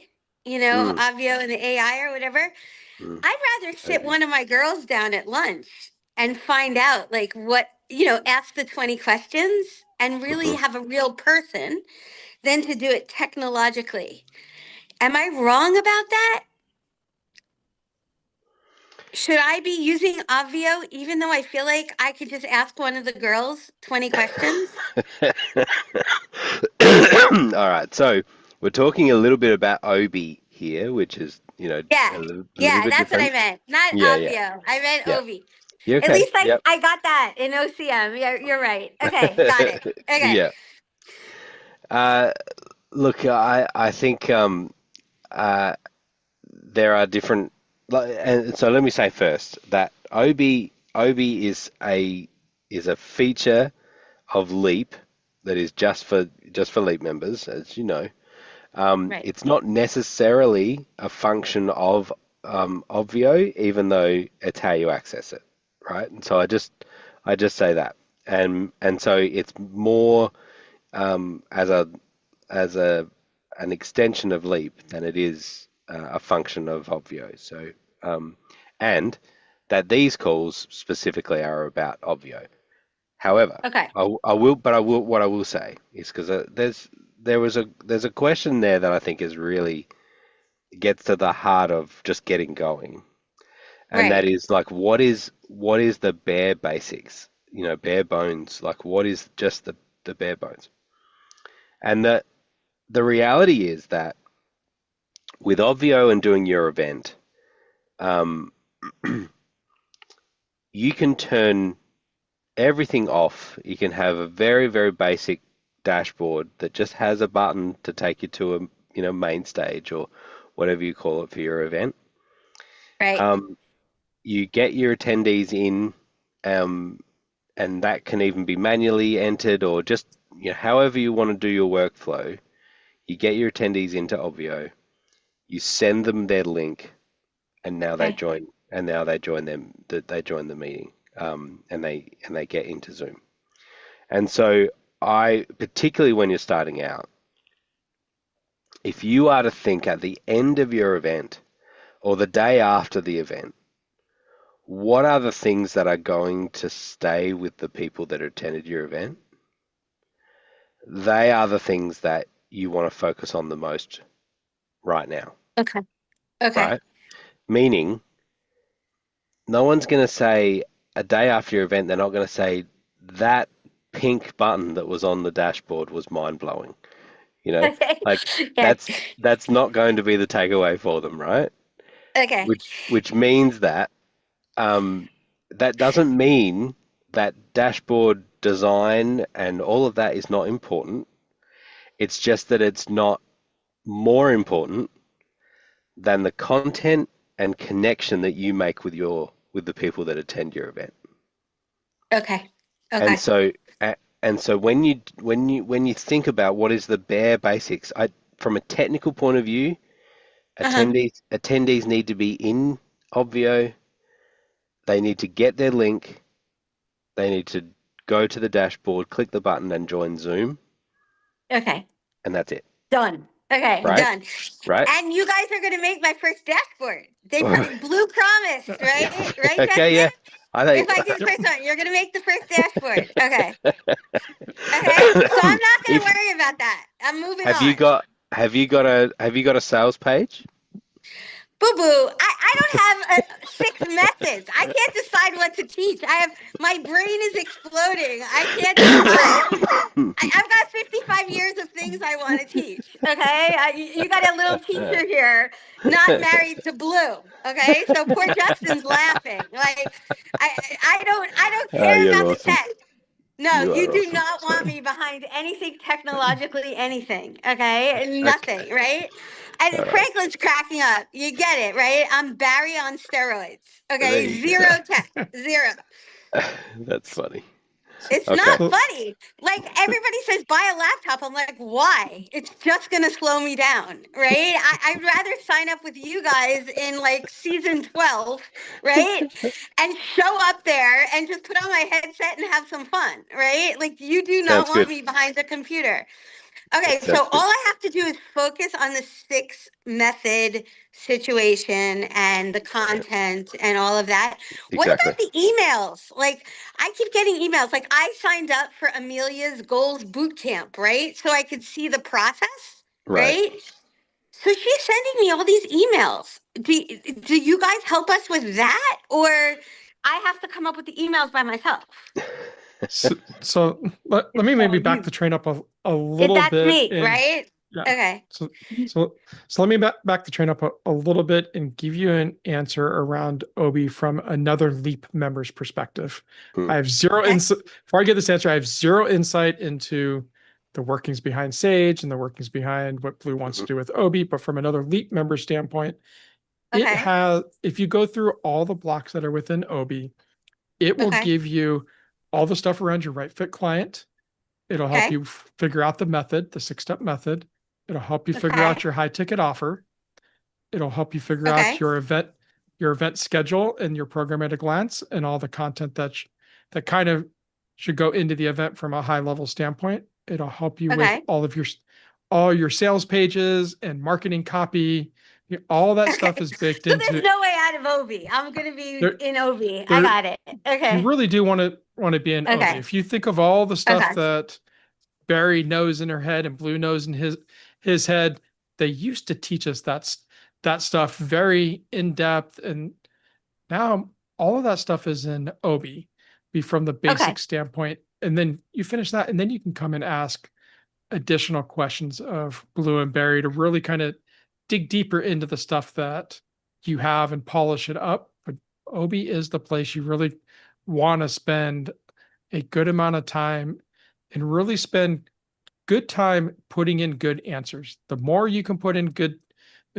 Mm, Avio and the AI or whatever. mm, I'd rather sit Obi. one of my girls down at lunch and find out, like, what, ask the 20 questions and really Hmm. have a real person than to do it technologically. Am I wrong about that? Should I be using Avio even though I feel like I could just ask one of the girls 20 questions? All right, so we're talking a little bit about Obi here, which is, Yeah. a little Yeah, bit that's what I different. meant. Not Yeah, yeah, Avio. I meant yeah. Ovi. You At okay? least I, Yep. I got that in OCM. You're right. Okay, got it. Okay. Yeah. Uh, Look, I think uh, there are different, and so let me say first that Obi is a feature of Leap that is just for Leap members, as you know. Right. It's not necessarily a function of Obvio, even though it's how you access it, right? And so I just say that, and so it's more as an extension of Leap than it is a function of Obvio. So and that these calls specifically are about Obvio. However, Okay. what I will say is because there's a question there that I think is really gets to the heart of just getting going, and that Right. is like what is the bare basics, bare bones, like what is just the bare bones, and the reality is that with Obvio and doing your event, um, you can turn everything off. You can have a very, very basic dashboard that just has a button to take you to a main stage or whatever you call it for your event. Right. Um, you get your attendees in, um, and that can even be manually entered or just however you want to do your workflow. You get your attendees into Obvio, you send them their link, and now they Okay. join. And now they join them. They join the meeting, and they get into Zoom. And so particularly when you're starting out, if you are to think at the end of your event or the day after the event, what are the things that are going to stay with the people that attended your event? They are the things that you want to focus on the most right now, Okay. Okay. right? Meaning, no one's going to say a day after your event, they're not going to say that pink button that was on the dashboard was mind blowing. You know, Okay. like Yeah. that's not going to be the takeaway for them, right? Okay. Which means that that doesn't mean that dashboard design and all of that is not important. It's just that it's not more important than the content and connection that you make with the people that attend your event. Okay. And Okay. so when you think about what is the bare basics, from a technical point of view, Uh-huh. attendees need to be in Obvio. They need to get their link. They need to go to the dashboard, click the button, and join Zoom, Okay. and that's it. Done. Okay. Right? Done. Right? And you guys are gonna make my first dashboard. Blue promised, right? Right, Okay, Justin? yeah. I think If I do the Yep. first one, you're gonna make the first dashboard. Okay. Okay. So I'm not gonna if worry about that. I'm moving have you on. got a sales page? Boo boo. I don't have six methods. I can't decide what to teach. My brain is exploding. I can't decide. I've got 55 years of things I want to teach. Okay. You got a little teacher here, not married to Blue. Okay. So poor Justin's laughing. Like, I don't care You're about the awesome. tech. No, You you are do awesome. not want me behind anything technologically, anything. Okay. Nothing. Okay. Right. And All right. Franklin's cracking up. You get it, right? I'm Barry on steroids. There Okay. you Zero tech. Zero. go. That's funny. It's Okay. not So, funny. Like everybody says, buy a laptop. I'm like, why? It's just gonna slow me down, right? I'd rather sign up with you guys in like season 12, right? And show up there and just put on my headset and have some fun, right? Like you do not Sounds want good. me behind the computer. Okay, That so sounds all good. I have to do is focus on the six method situation and the content and all of that. What Exactly. about the emails? Like, I keep getting emails. Like, I signed up for Amelia's Goals Boot Camp, right? So I could see the process, Right. right? So she's sending me all these emails. Do you guys help us with that? Or I have to come up with the emails by myself? so let me maybe back the train up a little That's bit me, in right? yeah. Okay. So let me back the train up a little bit and give you an answer around Obi from another Leap member's perspective. Hmm. I have zero Okay. insight. Before I get this answer, I have zero insight into the workings behind Sage and the workings behind what Blue wants to do with Obi. But from another Leap member standpoint, it Okay. has, if you go through all the blocks that are within Obi, it will Okay. give you all the stuff around your right fit client. It'll help Okay. you figure out the method, the 6-step method. It'll help you figure Okay. out your high ticket offer. It'll help you figure out Okay. your event schedule and your program at a glance and all the content that kind of should go into the event from a high level standpoint. It'll help you with Okay. all your sales pages and marketing copy. All that stuff Okay. is baked So there's into no way out of Obi. I'm gonna be there. in Obi. I There, got it. you Okay. really do want to be in Obi. Okay. If you think of all the stuff Okay. that Barry knows in her head and Blue knows in his head, they used to teach us that stuff very in depth, and now all of that stuff is in Obi, be from the Okay. basic standpoint, and then you finish that, and then you can come and ask additional questions of Blue and Barry to really kind of dig deeper into the stuff that you have and polish it up. But Obi is the place you really want to spend a good amount of time and really spend good time putting in good answers. The more you can put in good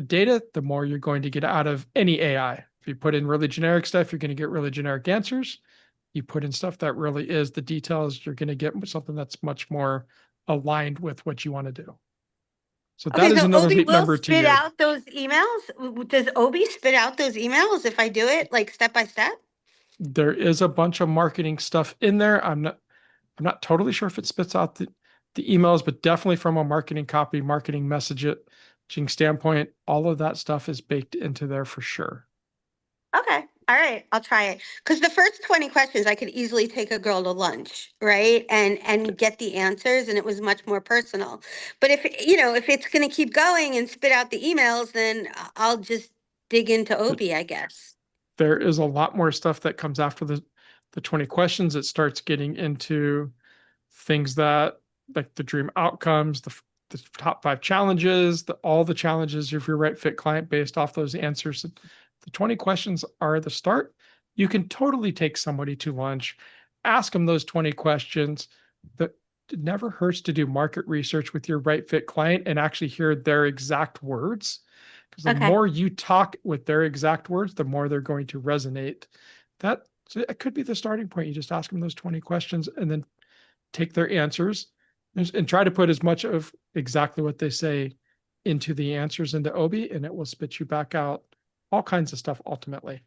data, the more you're going to get out of any AI. If you put in really generic stuff, you're going to get really generic answers. You put in stuff that really is the details, you're going to get something that's much more aligned with what you want to do. So that Okay. is So another Obi Leap will member to spit you. out those emails. Does Obi spit out those emails if I do it like step by step? There is a bunch of marketing stuff in there. I'm not totally sure if it spits out the emails, but definitely from a marketing copy, marketing messaging standpoint, all of that stuff is baked into there for sure. Okay. All right, I'll try it. Because the first 20 questions, I could easily take a girl to lunch, right? And get the answers, and it was much more personal. But if, if it's going to keep going and spit out the emails, then I'll just dig into Obi, I guess. There is a lot more stuff that comes after the 20 questions. It starts getting into things that, like the dream outcomes, the top 5 challenges, all the challenges of your right fit client based off those answers. The 20 questions are the start. You can totally take somebody to lunch, ask them those 20 questions. It never hurts to do market research with your right fit client and actually hear their exact words. Because the more you talk with their exact words, the more they're going to resonate. So it could be the starting point. You just ask them those 20 questions and then take their answers and try to put as much of exactly what they say into the answers into Obi, and it will spit you back out all kinds of stuff ultimately.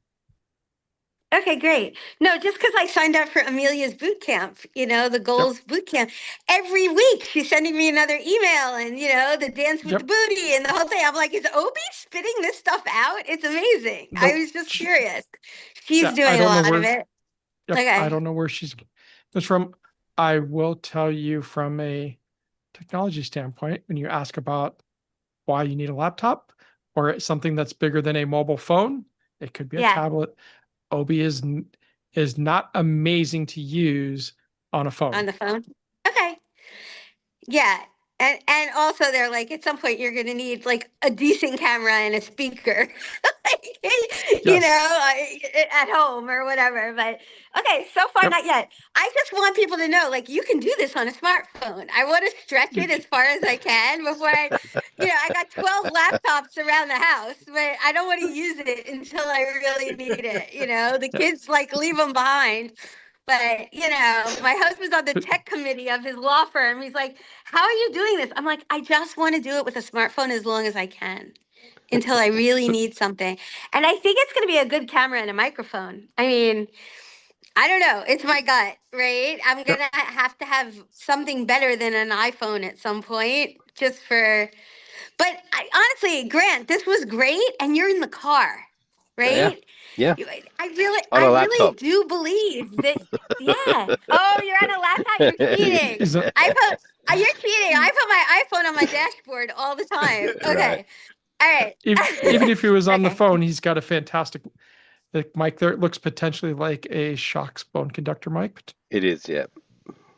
Okay, great. No, just because I signed up for Amelia's boot camp, the goals boot camp. Every week she's sending me another email and, the dance with the booty and the whole thing. I'm like, is Obi spitting this stuff out? It's amazing. I was just curious. She's doing a lot of it. Yep, okay. I don't know where she's from. I will tell you from a technology standpoint, when you ask about why you need a laptop or something that's bigger than a mobile phone, it could be a tablet. Obi is not amazing to use on a phone. On the phone? Okay. Yeah. And also they're like, at some point you're going to need like a decent camera and a speaker, at home or whatever. But okay, so far not yet. I just want people to know, like, you can do this on a smartphone. I want to stretch it as far as I can before I got 12 laptops around the house, but I don't want to use it until I really need it. The kids like leave them behind. But, my husband's on the tech committee of his law firm. He's like, how are you doing this? I'm like, I just want to do it with a smartphone as long as I can until I really need something. And I think it's going to be a good camera and a microphone. I mean, I don't know. It's my gut, right? I'm going to have something better than an iPhone at some point but honestly, Grant, this was great. And you're in the car, right? Yeah. I really do believe that. Yeah. Oh, you're on a laptop. You're cheating. You're cheating. I put my iPhone on my dashboard all the time. Okay. Right. All right. Even if he was on the phone, he's got a fantastic mic there. It looks potentially like a Shox bone conductor mic. It is. Yeah.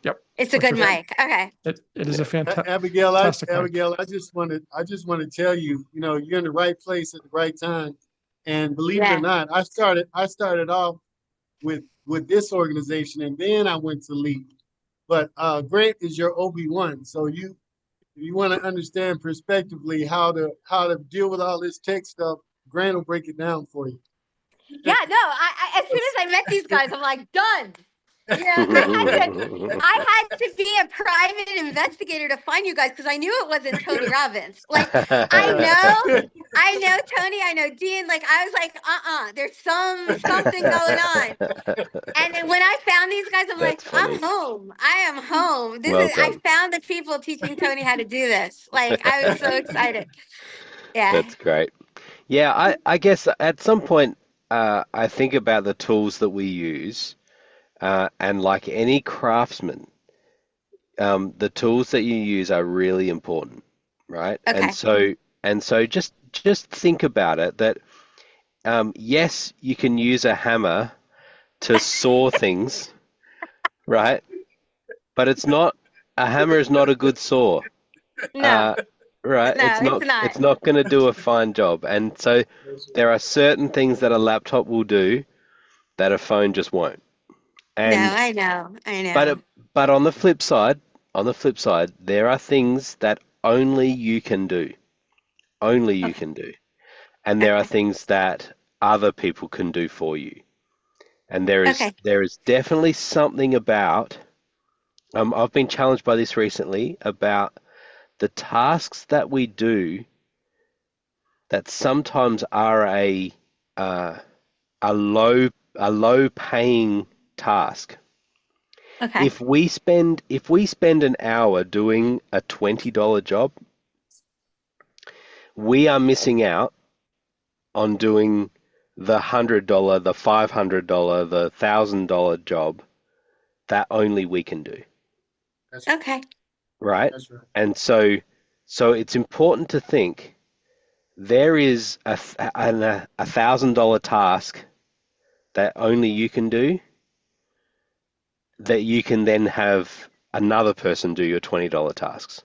Yep. It's a good mic. Okay. It is a fantastic. Abigail, I just want to tell you, you're in the right place at the right time. And believe it or not, I started off with this organization, and then I went to Leap. But Grant is your Obi-Wan, so you want to understand prospectively how to deal with all this tech stuff. Grant will break it down for you. Yeah, no. I as soon as I met these guys, I'm like, done. I had to be a private investigator to find you guys because I knew it wasn't Tony Robbins. Like, I know Tony, I know Dean. Like, I was like, there's something going on. And then when I found these guys, I'm like, funny. I'm home. I am home. I found the people teaching Tony how to do this. Like, I was so excited. Yeah. That's great. Yeah, I guess at some point, I think about the tools that we use. And like any craftsman, the tools that you use are really important, right? Okay. And so just think about it that yes, you can use a hammer to saw things, right? But a hammer is not a good saw. No. Right? No, it's not going to do a fine job. And so there are certain things that a laptop will do that a phone just won't. And, no, I know. But on the flip side, there are things that only you can do. Only you can do. And there are things that other people can do for you. And there is definitely something about I've been challenged by this recently about the tasks that we do that sometimes are a low paying task. Okay. If we spend an hour doing a $20 job, we are missing out on doing the $100, the $500, the $1,000 job that only we can do, That's right. Okay. right? That's right. And so it's important to think there is a $1,000 task that only you can do, that you can then have another person do your $20 tasks.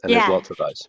And there's Yeah. lots of those,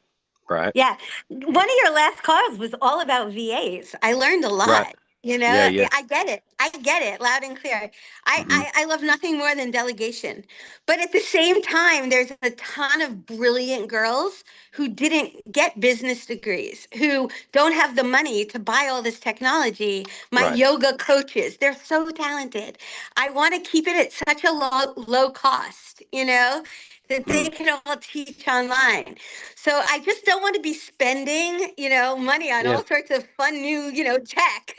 right? Yeah. One of your last calls was all about VAs. I learned a Right. lot. You know, Yeah. I get it. I get it loud and clear. Hmm. I love nothing more than delegation. But at the same time, there's a ton of brilliant girls who didn't get business degrees, who don't have the money to buy all this technology. My Right. yoga coaches, they're so talented. I want to keep it at such a low cost, you know, that they Mm. can all teach online. So I just don't want to be spending, you know, money on Yeah. all sorts of fun new, you know, tech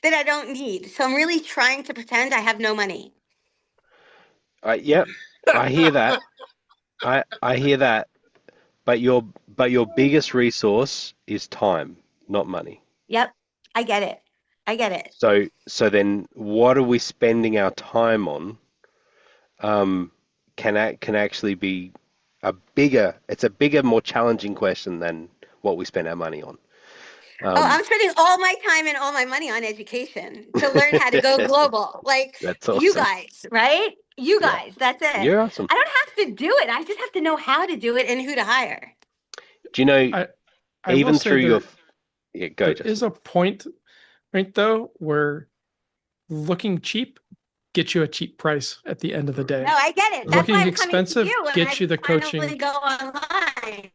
that I don't need. So I'm really trying to pretend I have no money. Yep. I hear that. I hear that. But your biggest resource is time, not money. Yep. I get it. I get it. So then what are we spending our time on? Can actually be it's a bigger, more challenging question than what we spend our money on. Oh, I'm spending all my time and all my money on education to learn how to go global. Like That's you awesome. guys, right? You Yeah. guys, that's it. You're awesome. I don't have to do it. I just have to know how to do it and who to hire. Do you know, I will even say through your... there Yeah, go, there Justin. is a point, right, though, where looking cheap gets you a cheap price at the end of the day. No, I get it. That's Looking why I'm coming to expensive you when gets I you the finally coaching. go online.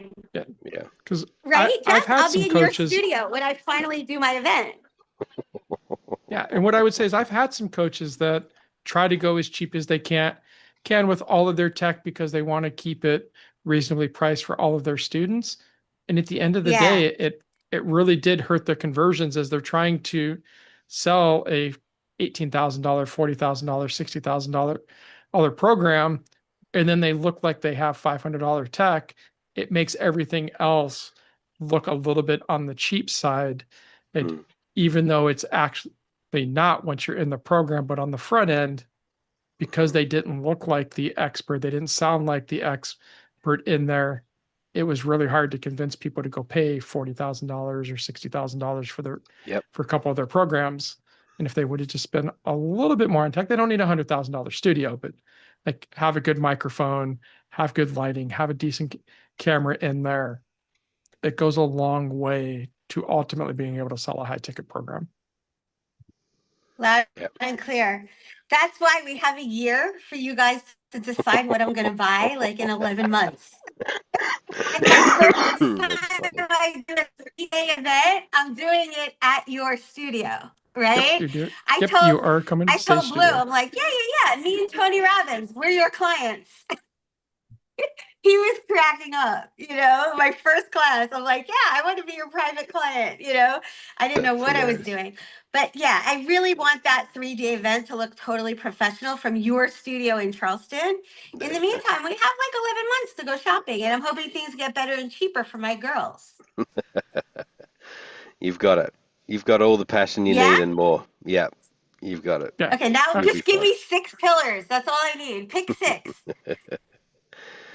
Yeah. Because Right, I've Jeff? had I'll some be in your coaches. studio when I finally do my event. Yeah, and what I would say is I've had some coaches that try to go as cheap as they can with all of their tech because they want to keep it reasonably priced for all of their students. And at the end of the Yeah. day, it really did hurt their conversions as they're trying to sell a $18,000, $40,000, $60,000 program, and then they look like they have $500 tech. It makes everything else look a little bit on the cheap side. And Mm. even though it's actually not once you're in the program, but on the front end, because they didn't look like the expert, they didn't sound like the expert in there. It was really hard to convince people to go pay $40,000 or $60,000 for a couple of their programs. And if they would have just spent a little bit more on tech, they don't need $100,000 studio, but like have a good microphone, have good lighting, have a decent camera in there. It goes a long way to ultimately being able to sell a high ticket program. Loud Yep. and clear. That's why we have a year for you guys to decide what I'm going to buy, like in 11 months. And the first That's time funny. I do a 3-day event, I'm doing it at your studio, right? You I you are coming to I Stay told Blue, Studio. I'm like, yeah. Me and Tony Robbins, we're your clients. He was cracking up, you know, my first class. I'm like, yeah, I want to be your private client, you know. I didn't know That's what I was hilarious. doing. But yeah, I really want that 3-day event to look totally professional from your studio in Charleston. In the meantime, we have like 11 months to go shopping, and I'm hoping things get better and cheaper for my girls. You've got it. You've got all the passion you Yeah? need and more. Yeah, you've got it. Yeah. Okay, now You'll be just give fine. me 6 pillars. That's all I need. Pick 6.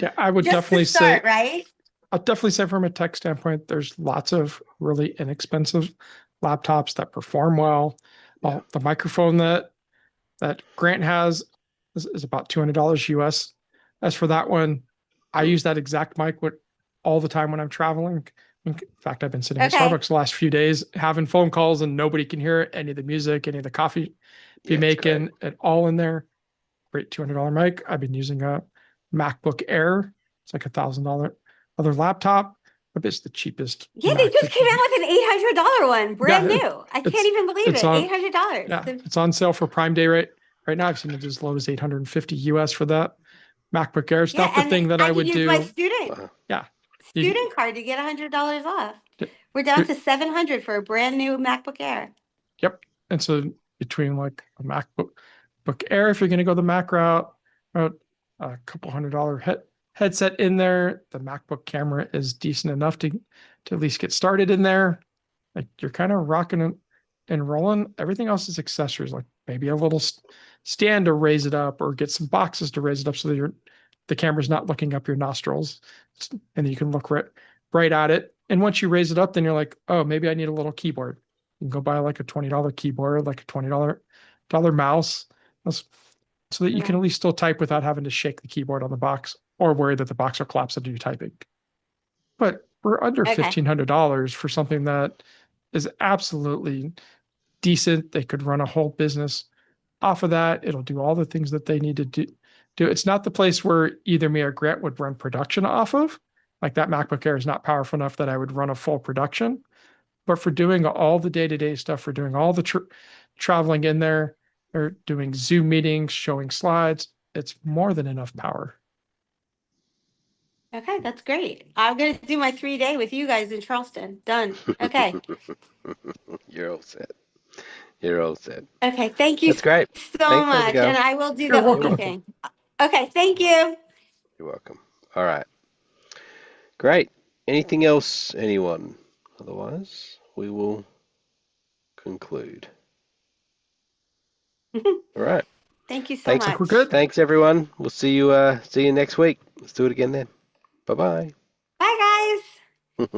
Yeah, I would Just definitely to start, say, right? I'll definitely say from a tech standpoint, there's lots of really inexpensive laptops that perform well. Yeah. The microphone that Grant has is about $200 US. As for that one, I use that exact mic all the time when I'm traveling. In fact, I've been sitting at Okay. Starbucks the last few days having phone calls and nobody can hear any of the music, any of the coffee be Yeah, it's great. making it all in there. Great $200 mic. I've been using a MacBook Air. It's like $1,000 other laptop, but it's the cheapest. Yeah, they Mac just that came you out with an $800 one, brand Yeah, new. I it's- can't even believe it's it. on- $800. Yeah, it's on sale for Prime Day right now. I've seen it as low as 850 US for that MacBook Air. It's Yeah, not the and thing that I I could would use my do. student Yeah, you- student card to get $100 off. Yeah. We're down You're- to $700 for a brand new MacBook Air. Yep. And so between like a MacBook Air, if you're going to go the Mac route, a couple $100 headset in there, the MacBook camera is decent enough to at least get started in there. Like you're kind of rocking and rolling. Everything else is accessories, like maybe a little stand to raise it up, or get some boxes to raise it up so that the camera's not looking up your nostrils, and you can look right at it. And once you raise it up, then you're like, oh, maybe I need a little keyboard. You can go buy like a $20 keyboard, like a $20 mouse, so that you can at least still type without having to shake the keyboard on the box or worry that the box will collapse into you typing. But we're under Okay. $1,500 for something that is absolutely decent. They could run a whole business off of that. It'll do all the things that they need to do. It's not the place where either me or Grant would run production off of. Like that MacBook Air is not powerful enough that I would run a full production. But for doing all the day-to-day stuff, for doing all the traveling in there, or doing Zoom meetings, showing slides, it's more than enough power. Okay, that's great. I'm gonna do my 3-day with you guys in Charleston. Done. Okay. You're all set. You're all set. Okay, thank you That's great. so Thanks, much. Abigail. And I will do You're the welcome. Obie thing. Okay, thank you. You're welcome. All right. Great. Anything else, anyone? Otherwise, we will conclude. All right. Thank you so Thanks. much. We're good. Thanks, everyone. We'll see you next week. Let's do it again then. Bye-bye. Bye, guys.